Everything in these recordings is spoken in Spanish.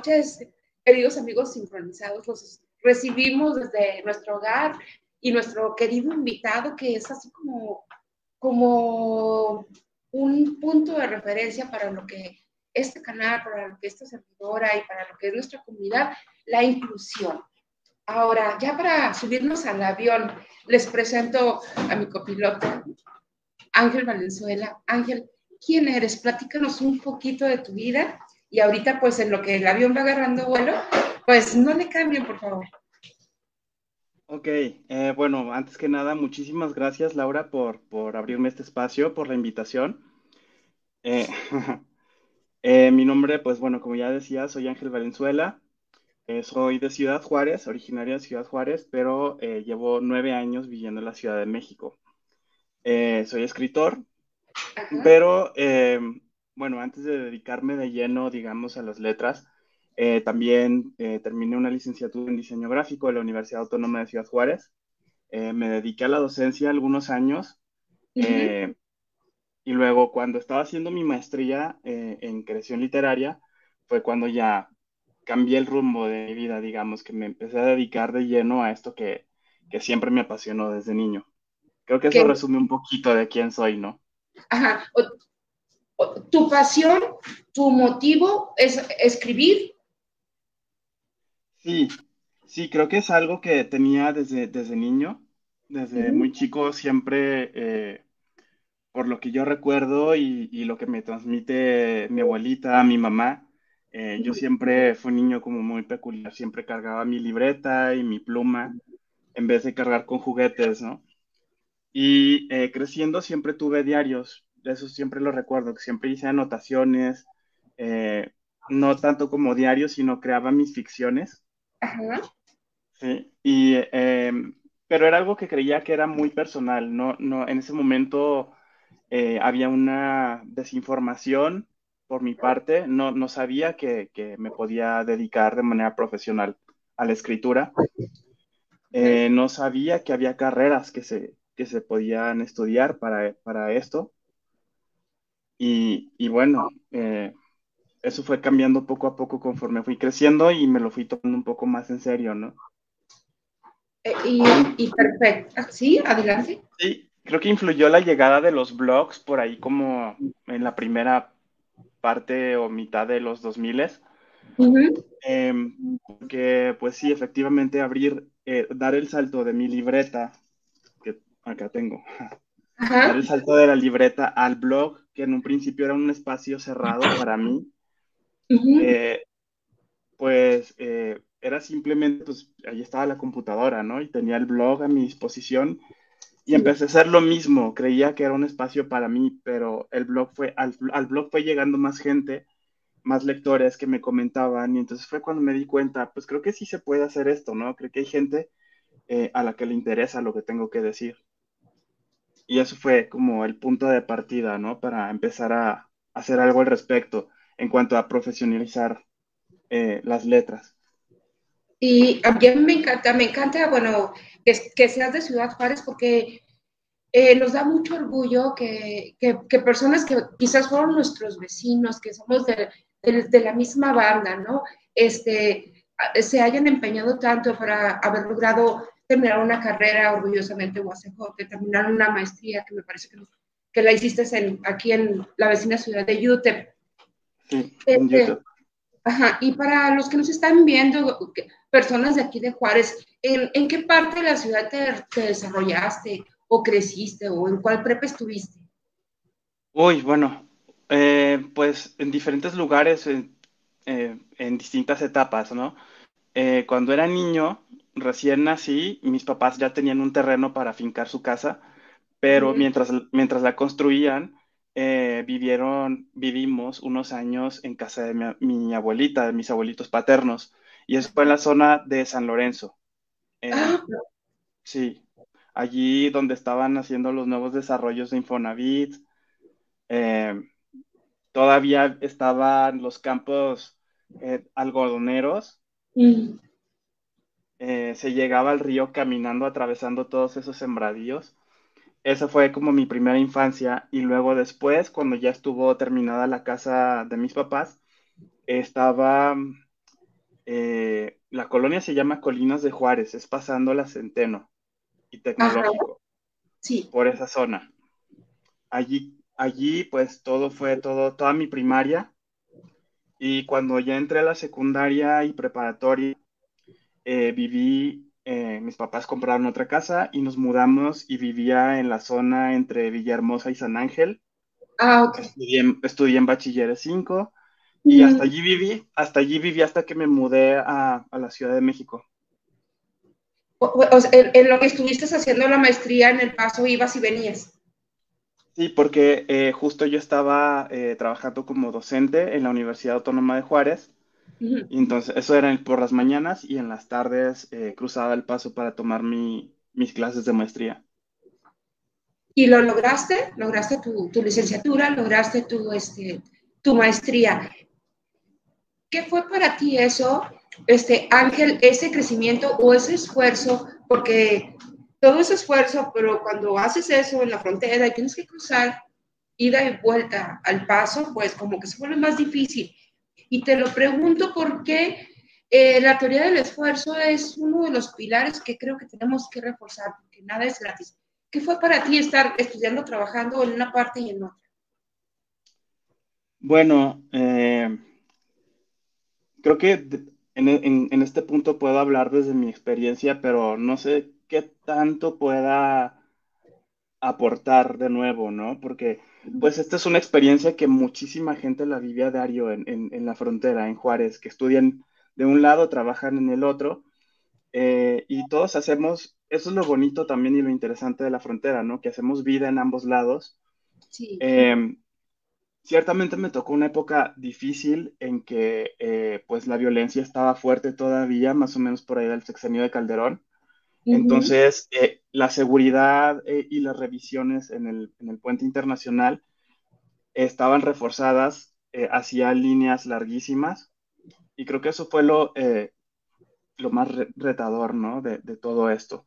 noches, queridos amigos sincronizados. Los recibimos desde nuestro hogar y nuestro querido invitado, que es así como un punto de referencia para lo que este canal, para lo que esta servidora y para lo que es nuestra comunidad, la inclusión. Ahora, ya para subirnos al avión, les presento a mi copiloto, Ángel Valenzuela. Ángel, ¿quién eres? Platícanos un poquito de tu vida y ahorita, pues, en lo que el avión va agarrando vuelo, pues, no le cambien, por favor. Ok, bueno, antes que nada, muchísimas gracias, Laura, por abrirme este espacio, por la invitación. Eh, Mi nombre, pues bueno, como ya decía, soy Ángel Valenzuela. Soy de Ciudad Juárez, originario de Ciudad Juárez, pero llevo 9 años viviendo en la Ciudad de México. Soy escritor, Ajá. pero bueno, antes de dedicarme de lleno, digamos, a las letras, también terminé una licenciatura en diseño gráfico en la Universidad Autónoma de Ciudad Juárez. Me dediqué a la docencia algunos años, Uh-huh. eh, y luego cuando estaba haciendo mi maestría en creación literaria fue cuando ya cambié el rumbo de mi vida, digamos, que me empecé a dedicar de lleno a esto que siempre me apasionó desde niño. Creo que eso Que, resume un poquito de quién soy, ¿no? ajá. Tu pasión, tu motivo es escribir. Sí, sí, creo que es algo que tenía desde niño, desde Uh-huh. muy chico, siempre, por lo que yo recuerdo y lo que me transmite mi abuelita, mi mamá, yo siempre fui un niño como muy peculiar, siempre cargaba mi libreta y mi pluma en vez de cargar con juguetes, ¿no? Y creciendo siempre tuve diarios, de eso siempre lo recuerdo, que siempre hice anotaciones, eh, no tanto como diarios, sino creaba mis ficciones, Ajá. ¿sí? Pero era algo que creía que era muy personal, no, no, en ese momento había una desinformación por mi parte, no, no sabía que me podía dedicar de manera profesional a la escritura. Uh-huh. No sabía que había carreras que se podían estudiar para esto. Y bueno, eso fue cambiando poco a poco conforme fui creciendo y me lo fui tomando un poco más en serio, ¿no? Y, y perfecto. Sí, adelante. Sí, creo que influyó la llegada de los blogs por ahí como en la primera parte o mitad de los 2000. Uh-huh. Porque pues sí, efectivamente dar el salto de mi libreta, que acá tengo, dar Ajá. el salto de la libreta al blog, que en un principio era un espacio cerrado para mí, Uh-huh. eh, pues era simplemente, pues ahí estaba la computadora, ¿no? Y tenía el blog a mi disposición y Sí. empecé a hacer lo mismo. Creía que era un espacio para mí, pero al blog fue llegando más gente, más lectores que me comentaban y entonces fue cuando me di cuenta, pues creo que sí se puede hacer esto, ¿no? Creo que hay gente a la que le interesa lo que tengo que decir. Y eso fue como el punto de partida, ¿no? Para empezar a hacer algo al respecto en cuanto a profesionalizar las letras. Y a mí me encanta, bueno, que seas de Ciudad Juárez porque nos da mucho orgullo que personas que quizás fueron nuestros vecinos, que somos de la misma banda, ¿no? Se hayan empeñado tanto para haber logrado terminar una carrera orgullosamente en UACJ, terminar una maestría que me parece que la hiciste aquí en la vecina ciudad de UTEP. Sí, en Este, YouTube. ajá, y para los que nos están viendo, personas de aquí de Juárez, ¿en qué parte de la ciudad te desarrollaste o creciste o en cuál prepa estuviste? Uy, bueno, pues en diferentes lugares, en distintas etapas, ¿no? Cuando era niño, recién nací, mis papás ya tenían un terreno para fincar su casa, pero Uh-huh. mientras la construían, vivimos unos años en casa de mi abuelita, de mis abuelitos paternos, y eso fue en la zona de San Lorenzo. Eh, Ah, sí, allí donde estaban haciendo los nuevos desarrollos de Infonavit, eh, todavía estaban los campos algodoneros. mm, Se llegaba al río caminando, atravesando todos esos sembradíos. Esa fue como mi primera infancia y luego después, cuando ya estuvo terminada la casa de mis papás, estaba La colonia se llama Colinas de Juárez, es pasando la Centeno y Ajá, Tecnológico, sí. por esa zona. Allí pues toda mi primaria, y cuando ya entré a la secundaria y preparatoria, mis papás compraron otra casa y nos mudamos y vivía en la zona entre Villahermosa y San Ángel. Ah, ok. Estudié en Bachilleres 5 y Mm, hasta allí viví hasta que me mudé a la Ciudad de México. o sea, en lo que estuviste haciendo la maestría en El Paso, ibas y venías. Sí, porque justo yo estaba trabajando como docente en la Universidad Autónoma de Juárez, Ujú. y entonces eso era por las mañanas y en las tardes cruzaba el paso para tomar mis clases de maestría. Y lo lograste, lograste tu licenciatura, lograste tu maestría. ¿Qué fue para ti eso, Ángel, ese crecimiento o ese esfuerzo? Porque todo ese esfuerzo, pero cuando haces eso en la frontera y tienes que cruzar ida y vuelta al paso, pues como que se vuelve más difícil. Y te lo pregunto porque la teoría del esfuerzo es uno de los pilares que creo que tenemos que reforzar, porque nada es gratis. ¿Qué fue para ti estar estudiando, trabajando en una parte y en otra? Bueno, creo que en este punto puedo hablar desde mi experiencia, pero no sé qué tanto pueda aportar de nuevo, ¿no? Porque pues esta es una experiencia que muchísima gente la vive a diario en la frontera, en Juárez, que estudian de un lado, trabajan en el otro, y todos hacemos, eso es lo bonito también y lo interesante de la frontera, ¿no? Que hacemos vida en ambos lados. Sí, Eh, Ciertamente me tocó una época difícil en que pues la violencia estaba fuerte todavía, más o menos por ahí del sexenio de Calderón. uh -huh. Entonces, la seguridad y las revisiones en el puente internacional estaban reforzadas hacia líneas larguísimas, y creo que eso fue lo más retador, ¿no? De todo esto.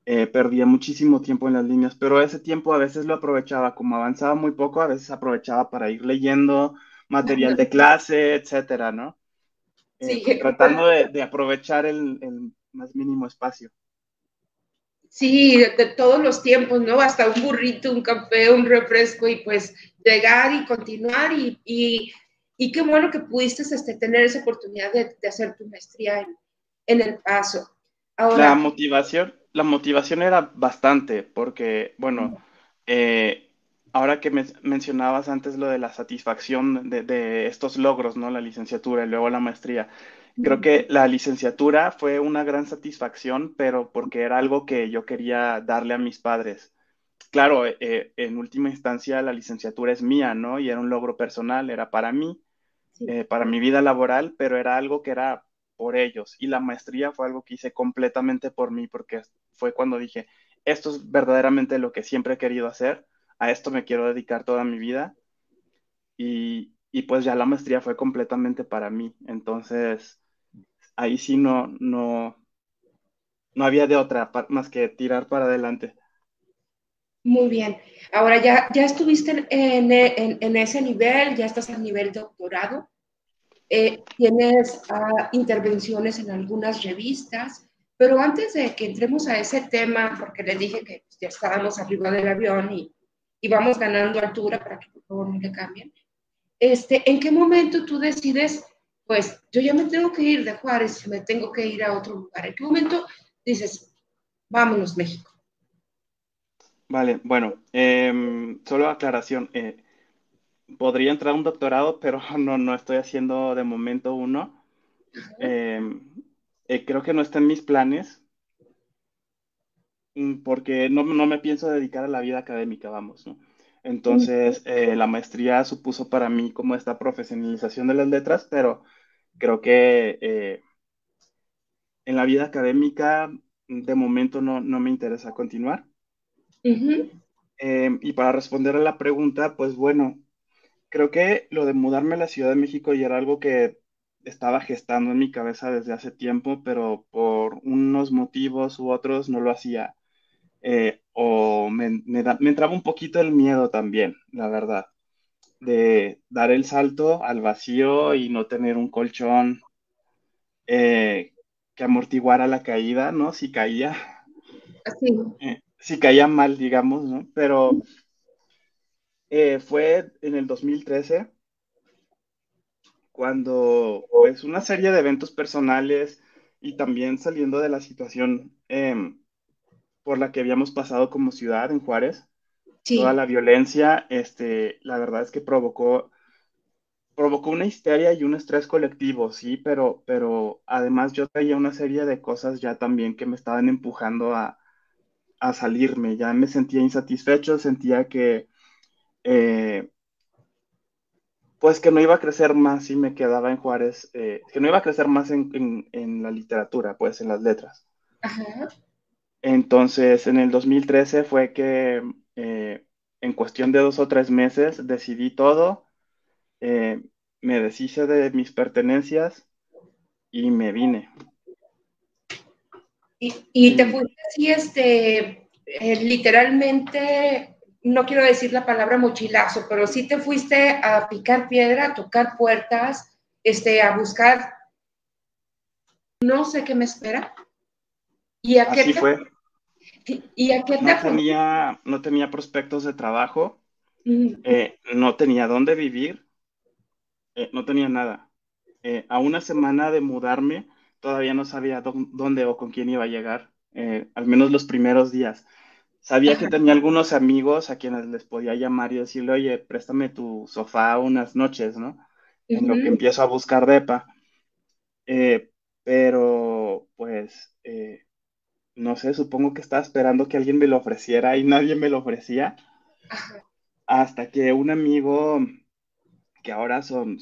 Perdía muchísimo tiempo en las líneas, pero ese tiempo a veces lo aprovechaba, como avanzaba muy poco, a veces aprovechaba para ir leyendo material de clase, etcétera, ¿no? Sí, Pues tratando de aprovechar el más mínimo espacio. sí, de todos los tiempos, ¿no? Hasta un burrito, un café, un refresco y pues llegar y continuar y qué bueno que pudiste tener esa oportunidad de hacer tu maestría en El Paso. Ahora, La motivación era bastante, porque, bueno, eh, ahora que mencionabas antes lo de la satisfacción de estos logros, ¿no? La licenciatura y luego la maestría. Creo que la licenciatura fue una gran satisfacción, pero porque era algo que yo quería darle a mis padres. Claro, en última instancia la licenciatura es mía, ¿no? Y era un logro personal, era para mí, sí, para mi vida laboral, pero era algo que era por ellos. Y la maestría fue algo que hice completamente por mí, porque fue cuando dije, esto es verdaderamente lo que siempre he querido hacer, a esto me quiero dedicar toda mi vida. Y pues ya la maestría fue completamente para mí. Entonces, ahí sí no había de otra más que tirar para adelante. muy bien. Ahora ya estuviste en ese nivel, ya estás a nivel doctorado. Tienes intervenciones en algunas revistas, pero antes de que entremos a ese tema, porque les dije que ya estábamos arriba del avión y vamos ganando altura para que por favor no le cambien, ¿en qué momento tú decides, pues yo ya me tengo que ir de Juárez, me tengo que ir a otro lugar? ¿En qué momento dices, vámonos México? Vale, bueno, solo aclaración. Podría entrar a un doctorado, pero no estoy haciendo de momento uno. Em, Creo que no está en mis planes, porque no me pienso dedicar a la vida académica, vamos, ¿no? Entonces, la maestría supuso para mí como esta profesionalización de las letras, pero creo que en la vida académica de momento no me interesa continuar. Uh -huh. Y para responder a la pregunta, pues bueno, creo que lo de mudarme a la Ciudad de México ya era algo que estaba gestando en mi cabeza desde hace tiempo, pero por unos motivos u otros no lo hacía. O me entraba un poquito el miedo también, la verdad, de dar el salto al vacío y no tener un colchón eh, que amortiguara la caída, ¿no? Así. Si caía mal, digamos, ¿no? Pero fue en el 2013 cuando, pues, una serie de eventos personales y también saliendo de la situación por la que habíamos pasado como ciudad en Juárez, toda Sí. la violencia, la verdad es que provocó una histeria y un estrés colectivo, sí, pero además yo traía una serie de cosas ya también que me estaban empujando a salirme, ya me sentía insatisfecho, sentía que, eh, pues que no iba a crecer más si me quedaba en Juárez, que no iba a crecer más en la literatura, pues en las letras. Ajá. Entonces, en el 2013 fue que en cuestión de 2 o 3 meses decidí todo, eh, me deshice de mis pertenencias y me vine. Y te Sí, fuiste así, literalmente, no quiero decir la palabra mochilazo, pero sí te fuiste a picar piedra, a tocar puertas, a buscar, no sé qué me espera, y a qué así te, fue. y a qué te No tenía prospectos de trabajo, mm, no tenía dónde vivir, no tenía nada. A una semana de mudarme, todavía no sabía dónde o con quién iba a llegar, al menos los primeros días. Sabía que ajá, tenía algunos amigos a quienes les podía llamar y decirle, oye, préstame tu sofá unas noches, ¿no? En lo que ujú, empiezo a buscar depa. Eh, pero, pues, no sé, supongo que estaba esperando que alguien me lo ofreciera y nadie me lo ofrecía. ajá, Hasta que un amigo, que ahora son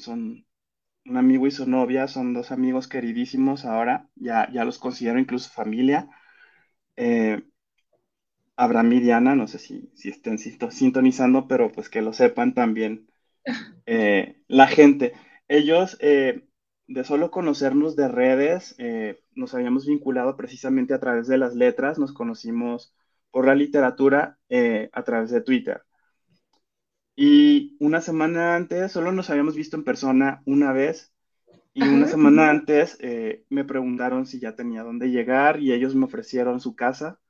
un amigo y su novia, son dos amigos queridísimos ahora, ya los considero incluso familia. Eh, Abraham y Diana, no sé si estén sintonizando, pero pues que lo sepan también la gente. Ellos, de solo conocernos de redes, nos habíamos vinculado precisamente a través de las letras, nos conocimos por la literatura a través de Twitter. Y una semana antes, solo nos habíamos visto en persona una vez, y una ajá. semana antes me preguntaron si ya tenía dónde llegar y ellos me ofrecieron su casa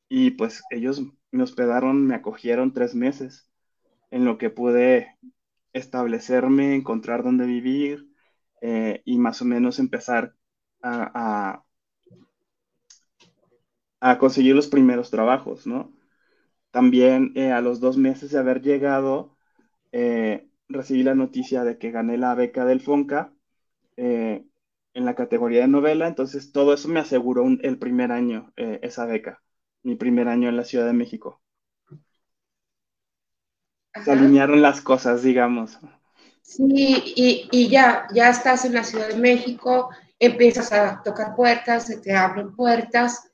y pues ellos me hospedaron, me acogieron 3 meses en lo que pude establecerme, encontrar dónde vivir y más o menos empezar a, a- a conseguir los primeros trabajos, ¿no? También a los 2 meses de haber llegado, recibí la noticia de que gané la beca del FONCA eh, en la categoría de novela, entonces todo eso me aseguró el primer año, esa beca, mi primer año en la Ciudad de México. Se Ajá. alinearon las cosas, digamos. Sí, y ya estás en la Ciudad de México, empiezas a tocar puertas, se te abren puertas.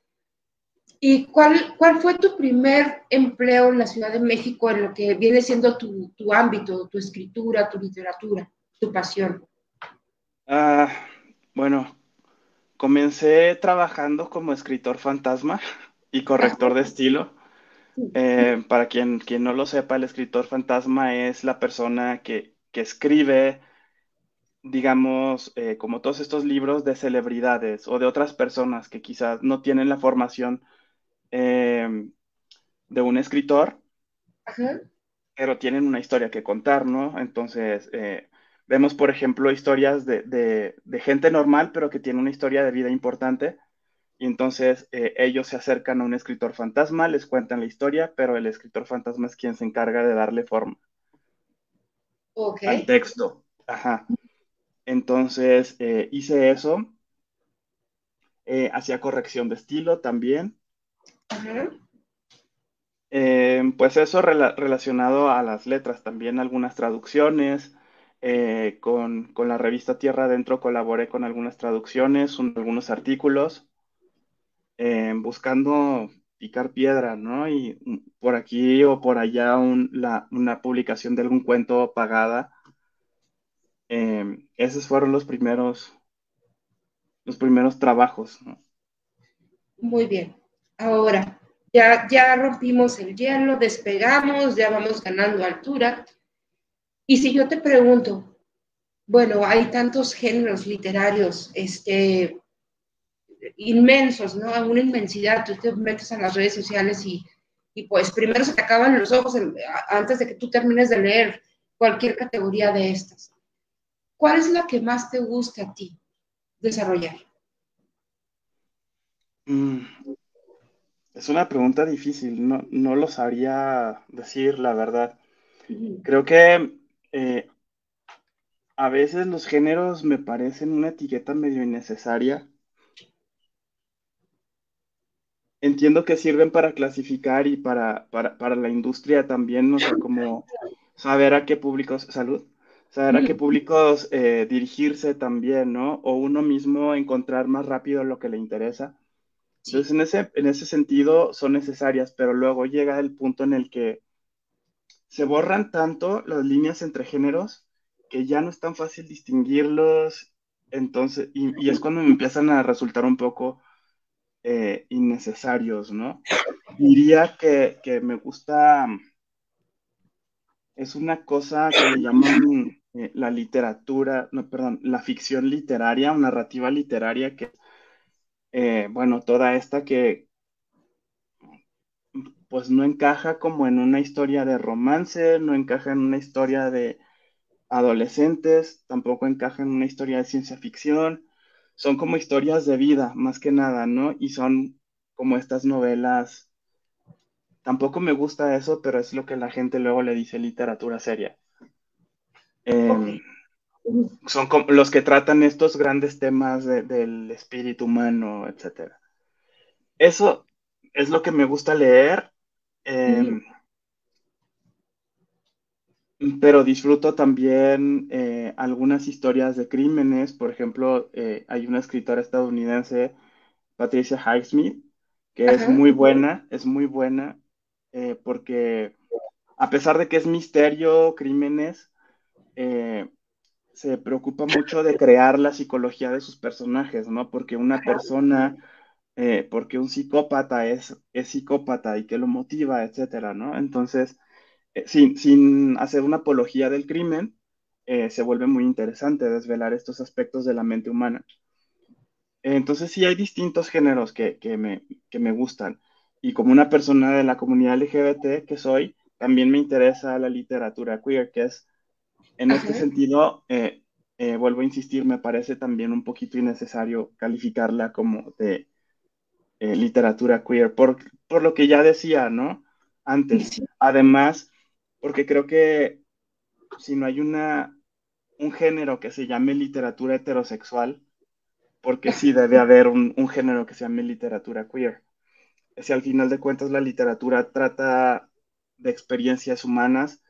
¿Y cuál fue tu primer empleo en la Ciudad de México en lo que viene siendo tu ámbito, tu escritura, tu literatura, tu pasión? Ah, bueno, comencé trabajando como escritor fantasma y Ajá, corrector de estilo. sí, Para quien no lo sepa, el escritor fantasma es la persona que escribe, digamos, como todos estos libros de celebridades o de otras personas que quizás no tienen la formación eh, de un escritor, ajá, pero tienen una historia que contar, ¿no? Entonces, vemos, por ejemplo, historias de gente normal, pero que tiene una historia de vida importante. Y entonces ellos se acercan a un escritor fantasma, les cuentan la historia, pero el escritor fantasma es quien se encarga de darle forma ok, al texto. Ajá. Entonces hice eso, hacía corrección de estilo también. ajá, Pues eso relacionado a las letras, también algunas traducciones. Con la revista Tierra Adentro colaboré con algunas traducciones, algunos artículos, buscando picar piedra, ¿no? Y por aquí o por allá una publicación de algún cuento pagada. Esos fueron los primeros trabajos, ¿no? muy bien. Ahora, ya rompimos el hielo, despegamos, ya vamos ganando altura. Y si yo te pregunto, bueno, hay tantos géneros literarios, inmensos, ¿no? Una inmensidad. Tú te metes a las redes sociales y pues primero se te acaban los ojos antes de que tú termines de leer cualquier categoría de estas. ¿Cuál es la que más te gusta a ti desarrollar? Mm, es una pregunta difícil, no lo sabría decir, la verdad. Ujú. Creo que a veces los géneros me parecen una etiqueta medio innecesaria. Entiendo que sirven para clasificar y para la industria también, o sea, como saber a qué públicos, salud, saber a qué Ujú. públicos dirigirse también, ¿no? O uno mismo encontrar más rápido lo que le interesa. Entonces, Sí, en ese sentido son necesarias, pero luego llega el punto en el que se borran tanto las líneas entre géneros que ya no es tan fácil distinguirlos, entonces, y es cuando me empiezan a resultar un poco innecesarios, ¿no? Diría que me gusta, es una cosa que le llaman la literatura, no, perdón, la ficción literaria o narrativa literaria, que, bueno, toda esta que pues no encaja como en una historia de romance, no encaja en una historia de adolescentes, tampoco encaja en una historia de ciencia ficción, son como historias de vida, más que nada, ¿no? Y son como estas novelas. Tampoco me gusta eso, pero es lo que la gente luego le dice literatura seria. ok. Eh, son como los que tratan estos grandes temas del espíritu humano, etcétera. Eso es lo que me gusta leer, eh, Ujú. pero disfruto también algunas historias de crímenes. Por ejemplo, hay una escritora estadounidense, Patricia Highsmith, que Ajá. es muy buena, porque a pesar de que es misterio, crímenes, eh, se preocupa mucho de crear la psicología de sus personajes, ¿no? Porque una persona, porque un psicópata es psicópata y que lo motiva, etcétera, ¿no? Entonces, sin hacer una apología del crimen, se vuelve muy interesante desvelar estos aspectos de la mente humana. Entonces sí hay distintos géneros que me gustan. Y como una persona de la comunidad LGBT que soy, también me interesa la literatura queer, que es, en este Ajá. sentido, vuelvo a insistir, me parece también un poquito innecesario calificarla como de literatura queer, por lo que ya decía, ¿no? Sí, Antes. sí. Además, porque creo que si no hay un género que se llame literatura heterosexual, porque sí debe haber un género que se llame literatura queer. Si al final de cuentas la literatura trata de experiencias humanas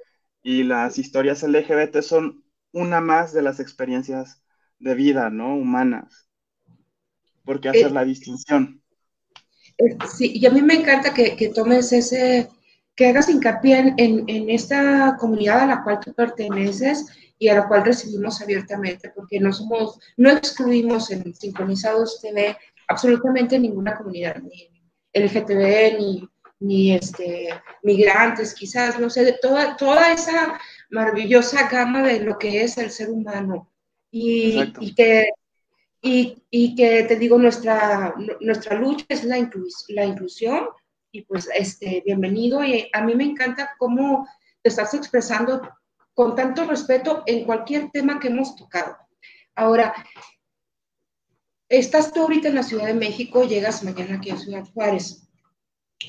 y las historias LGBT son una más de las experiencias de vida, ¿no? Humanas. ¿Por qué hacer Eh, la distinción? sí, y a mí me encanta que tomes que hagas hincapié en esta comunidad a la cual tú perteneces y a la cual recibimos abiertamente, porque no excluimos en Sincronizados TV absolutamente ninguna comunidad, ni LGTB, ni migrantes, quizás, no sé, de toda esa maravillosa gama de lo que es el ser humano. Y, Exacto. y que y que te digo, nuestra lucha es la inclusión y pues bienvenido y a mí me encanta cómo te estás expresando con tanto respeto en cualquier tema que hemos tocado. Ahora, estás tú ahorita en la Ciudad de México, llegas mañana aquí a Ciudad Juárez.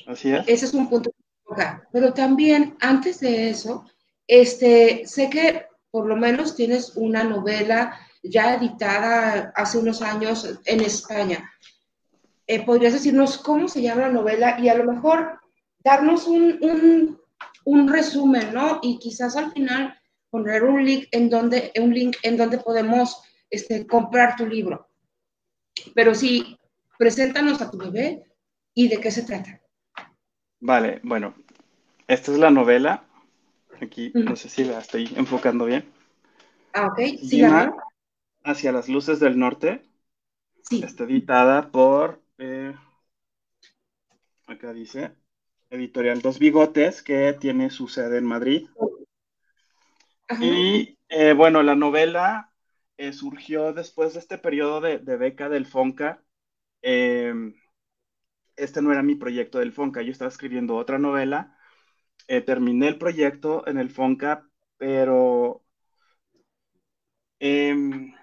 Así es. Ese es un punto que tocar. Pero también, antes de eso, sé que por lo menos tienes una novela ya editada hace unos años en España. ¿Podrías decirnos cómo se llama la novela y a lo mejor darnos un resumen, ¿no? Y quizás al final poner un link en donde podemos comprar tu libro. Pero sí, preséntanos a tu bebé y de qué se trata. Vale, bueno, esta es la novela. Aquí Mm. no sé si la estoy enfocando bien. Ah, ok, Se sí la llama veo. Hacia las luces del norte. Sí. Está editada por, acá dice, Editorial Dos Bigotes, que tiene su sede en Madrid. Ajá. Y bueno, la novela surgió después de este periodo de beca del FONCA. Eh, este no era mi proyecto del FONCA, yo estaba escribiendo otra novela. Terminé el proyecto en el FONCA, pero em,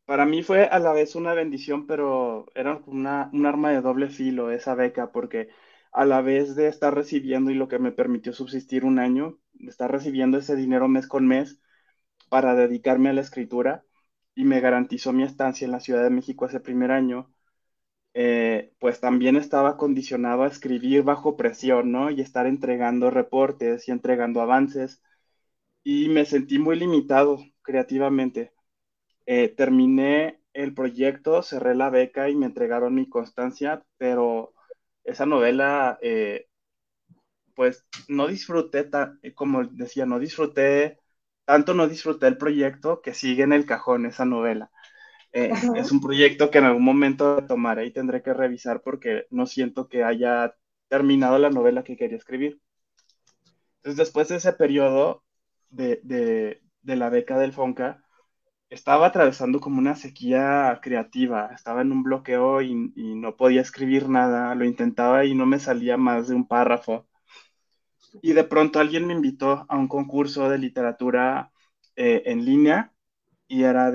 para mí fue a la vez una bendición, pero era un arma de doble filo esa beca, porque a la vez de estar recibiendo y lo que me permitió subsistir un año, de estar recibiendo ese dinero mes con mes para dedicarme a la escritura y me garantizó mi estancia en la Ciudad de México ese primer año, pues también estaba condicionado a escribir bajo presión, ¿no? Y estar entregando reportes y entregando avances y me sentí muy limitado creativamente. Terminé el proyecto, cerré la beca y me entregaron mi constancia, pero esa novela, pues no disfruté, como decía, no disfruté, tanto no disfruté el proyecto que sigue en el cajón esa novela. Ajá. Es un proyecto que en algún momento tomaré y tendré que revisar porque no siento que haya terminado la novela que quería escribir. Entonces, después de ese periodo de la beca del FONCA, estaba atravesando como una sequía creativa, estaba en un bloqueo y no podía escribir nada, lo intentaba y no me salía más de un párrafo. Y de pronto alguien me invitó a un concurso de literatura en línea y era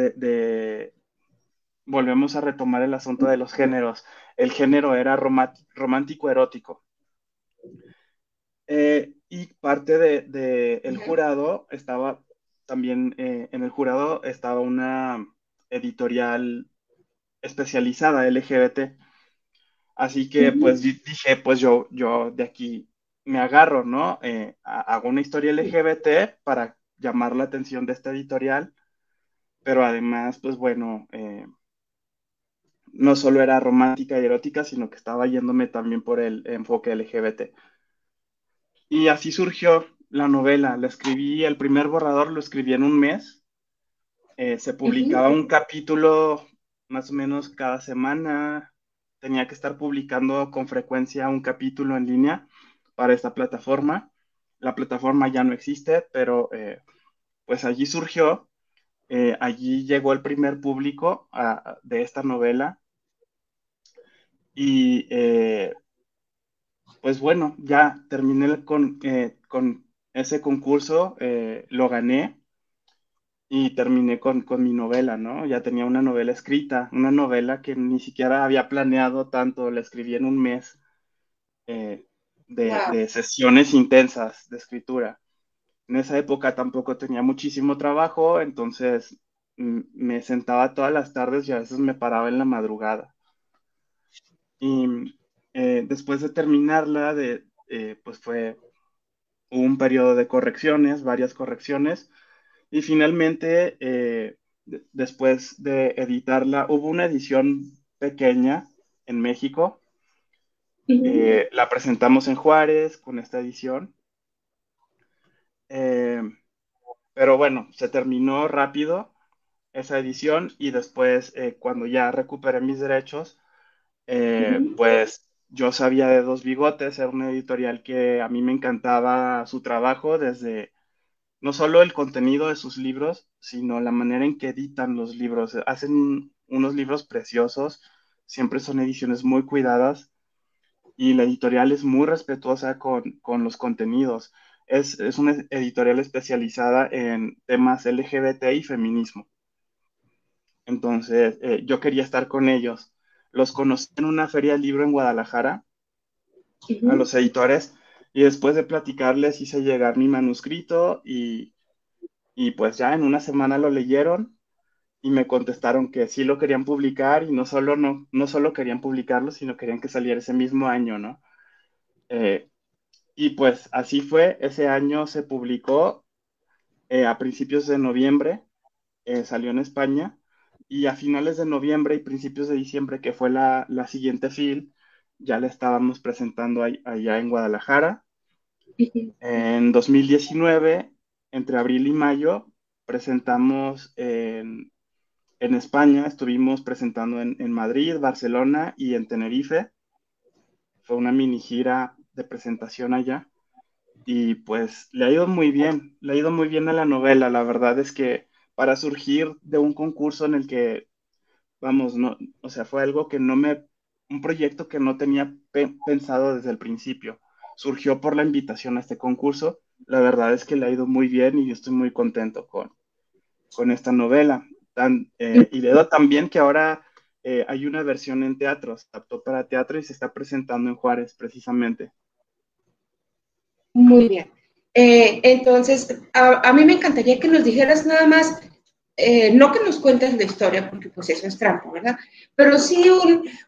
volvemos a retomar el asunto de los géneros. El género era romántico erótico. Y parte de el Ya. jurado estaba también, en el jurado estaba una editorial especializada LGBT. Así que pues Ujú. dije, pues yo de aquí me agarro, ¿no? Hago una historia LGBT para llamar la atención de esta editorial, pero además, pues bueno, no solo era romántica y erótica, sino que estaba yéndome también por el enfoque LGBT. Y así surgió la novela. La escribí, el primer borrador lo escribí en un mes. Se publicaba Ujú. un capítulo más o menos cada semana. Tenía que estar publicando con frecuencia un capítulo en línea para esta plataforma. La plataforma ya no existe, pero pues allí surgió. Allí llegó el primer público de esta novela. Y pues bueno, ya terminé con ese concurso, lo gané y terminé con mi novela, ¿no? Ya tenía una novela escrita, una novela que ni siquiera había planeado tanto, la escribí en un mes eh, Wow. de sesiones intensas de escritura. En esa época tampoco tenía muchísimo trabajo, entonces me sentaba todas las tardes y a veces me paraba en la madrugada. Y después de terminarla, pues fue un periodo de correcciones, varias correcciones, y finalmente, después de editarla, hubo una edición pequeña en México. Ujú. La presentamos en Juárez con esta edición. Eh, pero bueno, se terminó rápido esa edición y después, cuando ya recuperé mis derechos, Ujú. pues yo sabía de Dos Bigotes, era una editorial que a mí me encantaba su trabajo desde no solo el contenido de sus libros, sino la manera en que editan los libros. Hacen unos libros preciosos, siempre son ediciones muy cuidadas y la editorial es muy respetuosa con los contenidos. Es una editorial especializada en temas LGBT y feminismo. Entonces, yo quería estar con ellos. Los conocí en una feria del libro en Guadalajara, a Ujú. los editores, y después de platicarles hice llegar mi manuscrito y pues ya en una semana lo leyeron y me contestaron que sí lo querían publicar y no solo querían publicarlo, sino querían que saliera ese mismo año, ¿no? Eh, y pues así fue, ese año se publicó a principios de noviembre, salió en España y a finales de noviembre y principios de diciembre, que fue la siguiente FIL, ya la estábamos presentando allá en Guadalajara. Ujú. En 2019, entre abril y mayo, presentamos en España, estuvimos presentando en Madrid, Barcelona y en Tenerife. Fue una mini gira de presentación allá y pues le ha ido muy bien, le ha ido muy bien a la novela. La verdad es que para surgir de un concurso en el que, vamos, no, o sea, fue algo que no me, un proyecto que no tenía pensado desde el principio. Surgió por la invitación a este concurso. La verdad es que le ha ido muy bien y yo estoy muy contento con esta novela. Y veo también que ahora hay una versión en teatro, se adaptó para teatro y se está presentando en Juárez precisamente. Muy bien. Entonces, a mí me encantaría que nos dijeras nada más, no que nos cuentes la historia, porque pues eso es trampa, ¿verdad? Pero sí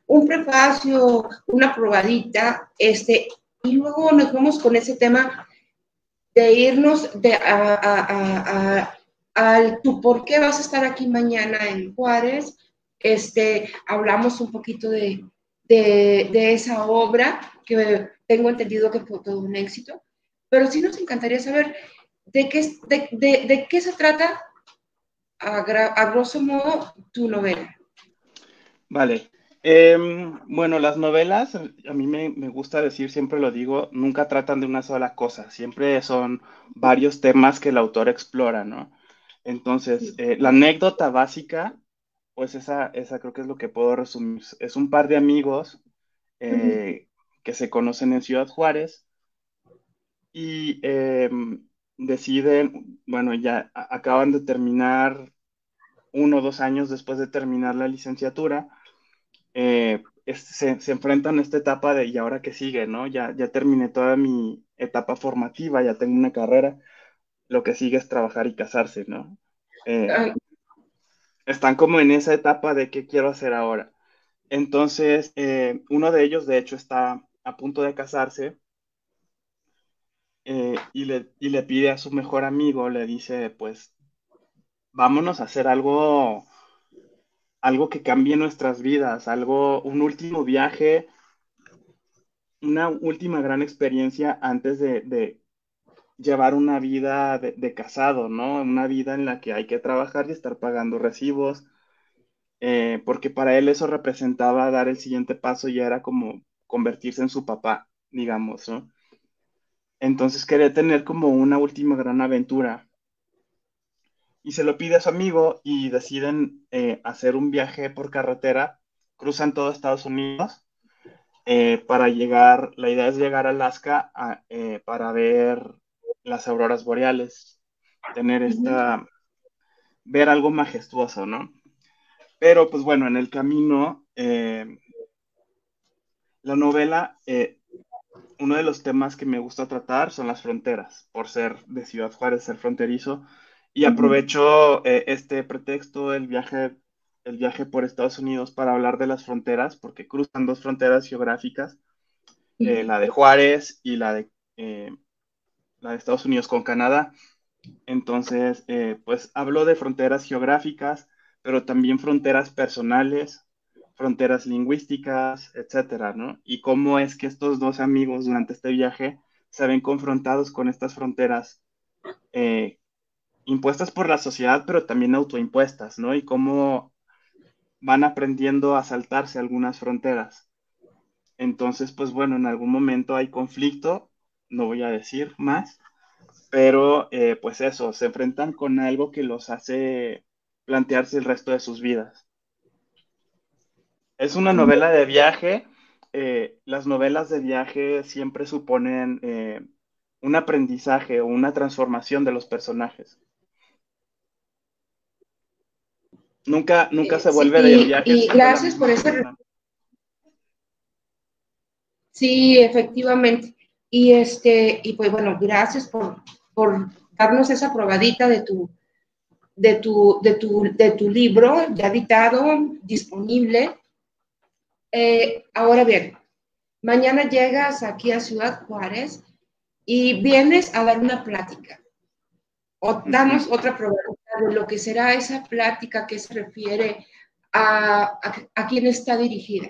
un prefacio, una probadita, y luego nos vamos con ese tema de irnos al tu por qué vas a estar aquí mañana en Juárez. Hablamos un poquito de esa obra que tengo entendido que fue todo un éxito, pero sí nos encantaría saber de qué se trata a grosso modo tu novela. Vale. Bueno, las novelas, a mí me gusta decir, siempre lo digo, nunca tratan de una sola cosa, siempre son varios temas que el autor explora, ¿no? Entonces, Sí. la anécdota básica, pues esa creo que es lo que puedo resumir. Es un par de amigos Ujú. eh, que se conocen en Ciudad Juárez y deciden, bueno, ya acaban de terminar 1 o 2 años después de terminar la licenciatura, se enfrentan a esta etapa de ¿y ahora qué sigue, no? Ya terminé toda mi etapa formativa, ya tengo una carrera, lo que sigue es trabajar y casarse, ¿no? Eh, Ah, Están como en esa etapa de qué quiero hacer ahora. Entonces, uno de ellos, de hecho, está a punto de casarse y le pide a su mejor amigo, le dice, pues, vámonos a hacer algo que cambie nuestras vidas, un último viaje, una última gran experiencia antes de llevar una vida de casado, ¿no? Una vida en la que hay que trabajar y estar pagando recibos, porque para él eso representaba dar el siguiente paso y era como convertirse en su papá, digamos, ¿no? Entonces quería tener como una última gran aventura y se lo pide a su amigo y deciden hacer un viaje por carretera, cruzan todo Estados Unidos para llegar, la idea es llegar a Alaska para ver las auroras boreales, tener ujú. ver algo majestuoso, ¿no? Pero pues bueno, en el camino, la novela, uno de los temas que me gusta tratar son las fronteras, por ser de Ciudad Juárez, ser fronterizo, y Ujú. aprovecho este pretexto, el viaje por Estados Unidos para hablar de las fronteras, porque cruzan dos fronteras geográficas, la de Juárez y la de Estados Unidos con Canadá. Entonces, pues hablo de fronteras geográficas, pero también fronteras personales, fronteras lingüísticas, etcétera, ¿no? Y cómo es que estos dos amigos durante este viaje se ven confrontados con estas fronteras eh, impuestas por la sociedad, pero también autoimpuestas, ¿no? Y cómo van aprendiendo a saltarse algunas fronteras. Entonces, pues bueno, en algún momento hay conflicto, no voy a decir más, pero pues eso, se enfrentan con algo que los hace plantearse el resto de sus vidas. Es una novela de viaje. Las novelas de viaje siempre suponen un aprendizaje o una transformación de los personajes. Nunca se Sí, vuelve de viaje y siendo la gracias misma por ese. persona. Sí, efectivamente. Y pues bueno, gracias por darnos esa probadita de tu libro ya editado, disponible. Ahora bien, mañana llegas aquí a Ciudad Juárez y vienes a dar una plática. O Ujú. danos otra probadita de lo que será esa plática que se refiere a quién está dirigida.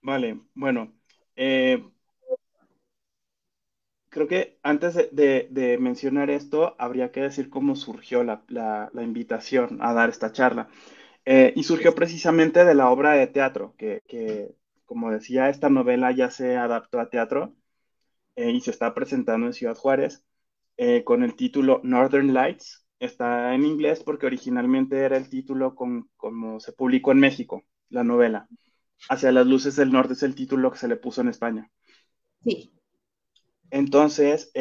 Vale, bueno, eh, creo que antes de mencionar esto, habría que decir cómo surgió la invitación a dar esta charla. Y surgió precisamente de la obra de teatro, como decía, esta novela ya se adaptó a teatro y se está presentando en Ciudad Juárez con el título Northern Lights. está en inglés porque originalmente era el título como se publicó en México, la novela. Hacia las luces del norte es el título que se le puso en España. Sí. Entonces,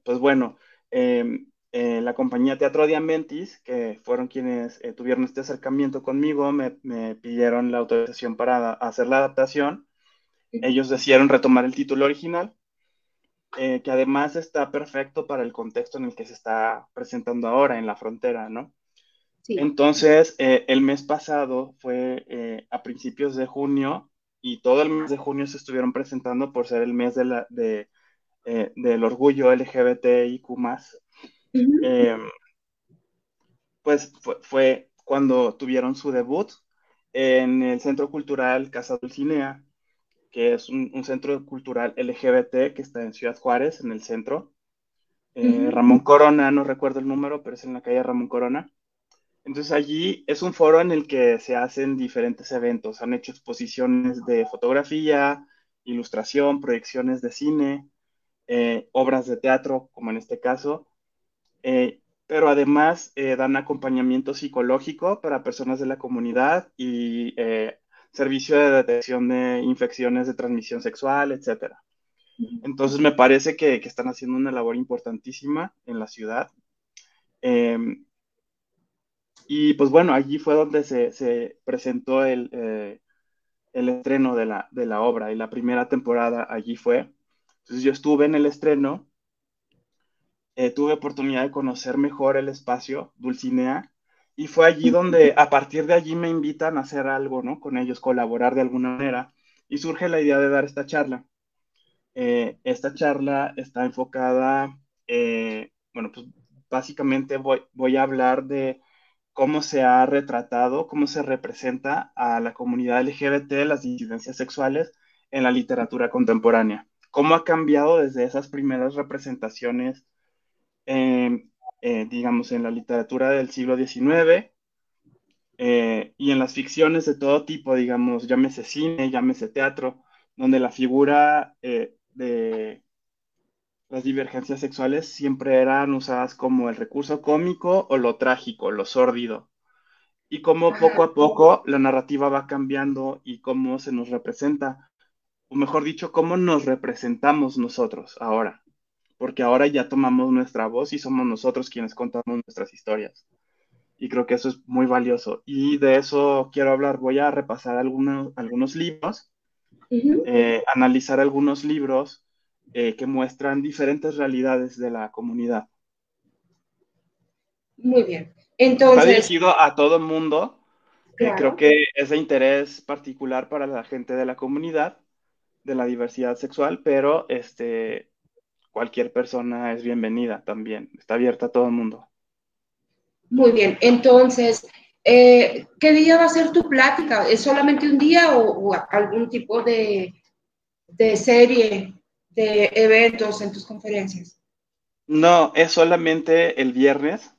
pues bueno, la compañía Teatro Diamantis, que fueron quienes tuvieron este acercamiento conmigo, me pidieron la autorización para hacer la adaptación. Ellos decidieron retomar el título original, que además está perfecto para el contexto en el que se está presentando ahora, en la frontera, ¿no? Sí. Entonces, el mes pasado fue a principios de junio y todo el mes de junio se estuvieron presentando por ser el mes del orgullo LGBTIQ+. Ujú. Eh, pues fue cuando tuvieron su debut en el Centro Cultural Casa Dulcinea, que es un centro cultural LGBT que está en Ciudad Juárez, en el centro. Ujú. Ramón Corona, no recuerdo el número, pero es en la calle Ramón Corona. Entonces allí es un foro en el que se hacen diferentes eventos. Han hecho exposiciones de fotografía, ilustración, proyecciones de cine, obras de teatro, como en este caso, pero además dan acompañamiento psicológico para personas de la comunidad y servicio de detección de infecciones de transmisión sexual, etcétera. Entonces me parece que están haciendo una labor importantísima en la ciudad. Eh, y pues bueno, allí fue donde se presentó el estreno de la obra y la primera temporada allí fue. Entonces yo estuve en el estreno, tuve oportunidad de conocer mejor el espacio Dulcinea y fue allí donde a partir de allí me invitan a hacer algo, ¿no? Con ellos, colaborar de alguna manera y surge la idea de dar esta charla. Esta charla está enfocada, bueno, pues básicamente voy a hablar de cómo se ha retratado, cómo se representa a la comunidad LGBT, las disidencias sexuales en la literatura contemporánea. Cómo ha cambiado desde esas primeras representaciones, eh, digamos, en la literatura del siglo XIX y en las ficciones de todo tipo, digamos, llámese cine, llámese teatro, donde la figura de las divergencias sexuales siempre eran usadas como el recurso cómico o lo trágico, lo sórdido. Y cómo poco Ajá. a poco la narrativa va cambiando y cómo se nos representa, o mejor dicho, cómo nos representamos nosotros ahora, porque ahora ya tomamos nuestra voz y somos nosotros quienes contamos nuestras historias. Y creo que eso es muy valioso. Y de eso quiero hablar. Voy a repasar algunos libros, Ujú. analizar algunos libros que muestran diferentes realidades de la comunidad. Muy bien. Está Entonces, dirigido a todo el mundo. Creo claro. que es de interés particular para la gente de la comunidad, de la diversidad sexual, pero cualquier persona es bienvenida también. Está abierta a todo el mundo. Muy bien. Entonces, ¿qué día va a ser tu plática? ¿Es solamente un día o algún tipo de serie de eventos en tus conferencias? No, es solamente el viernes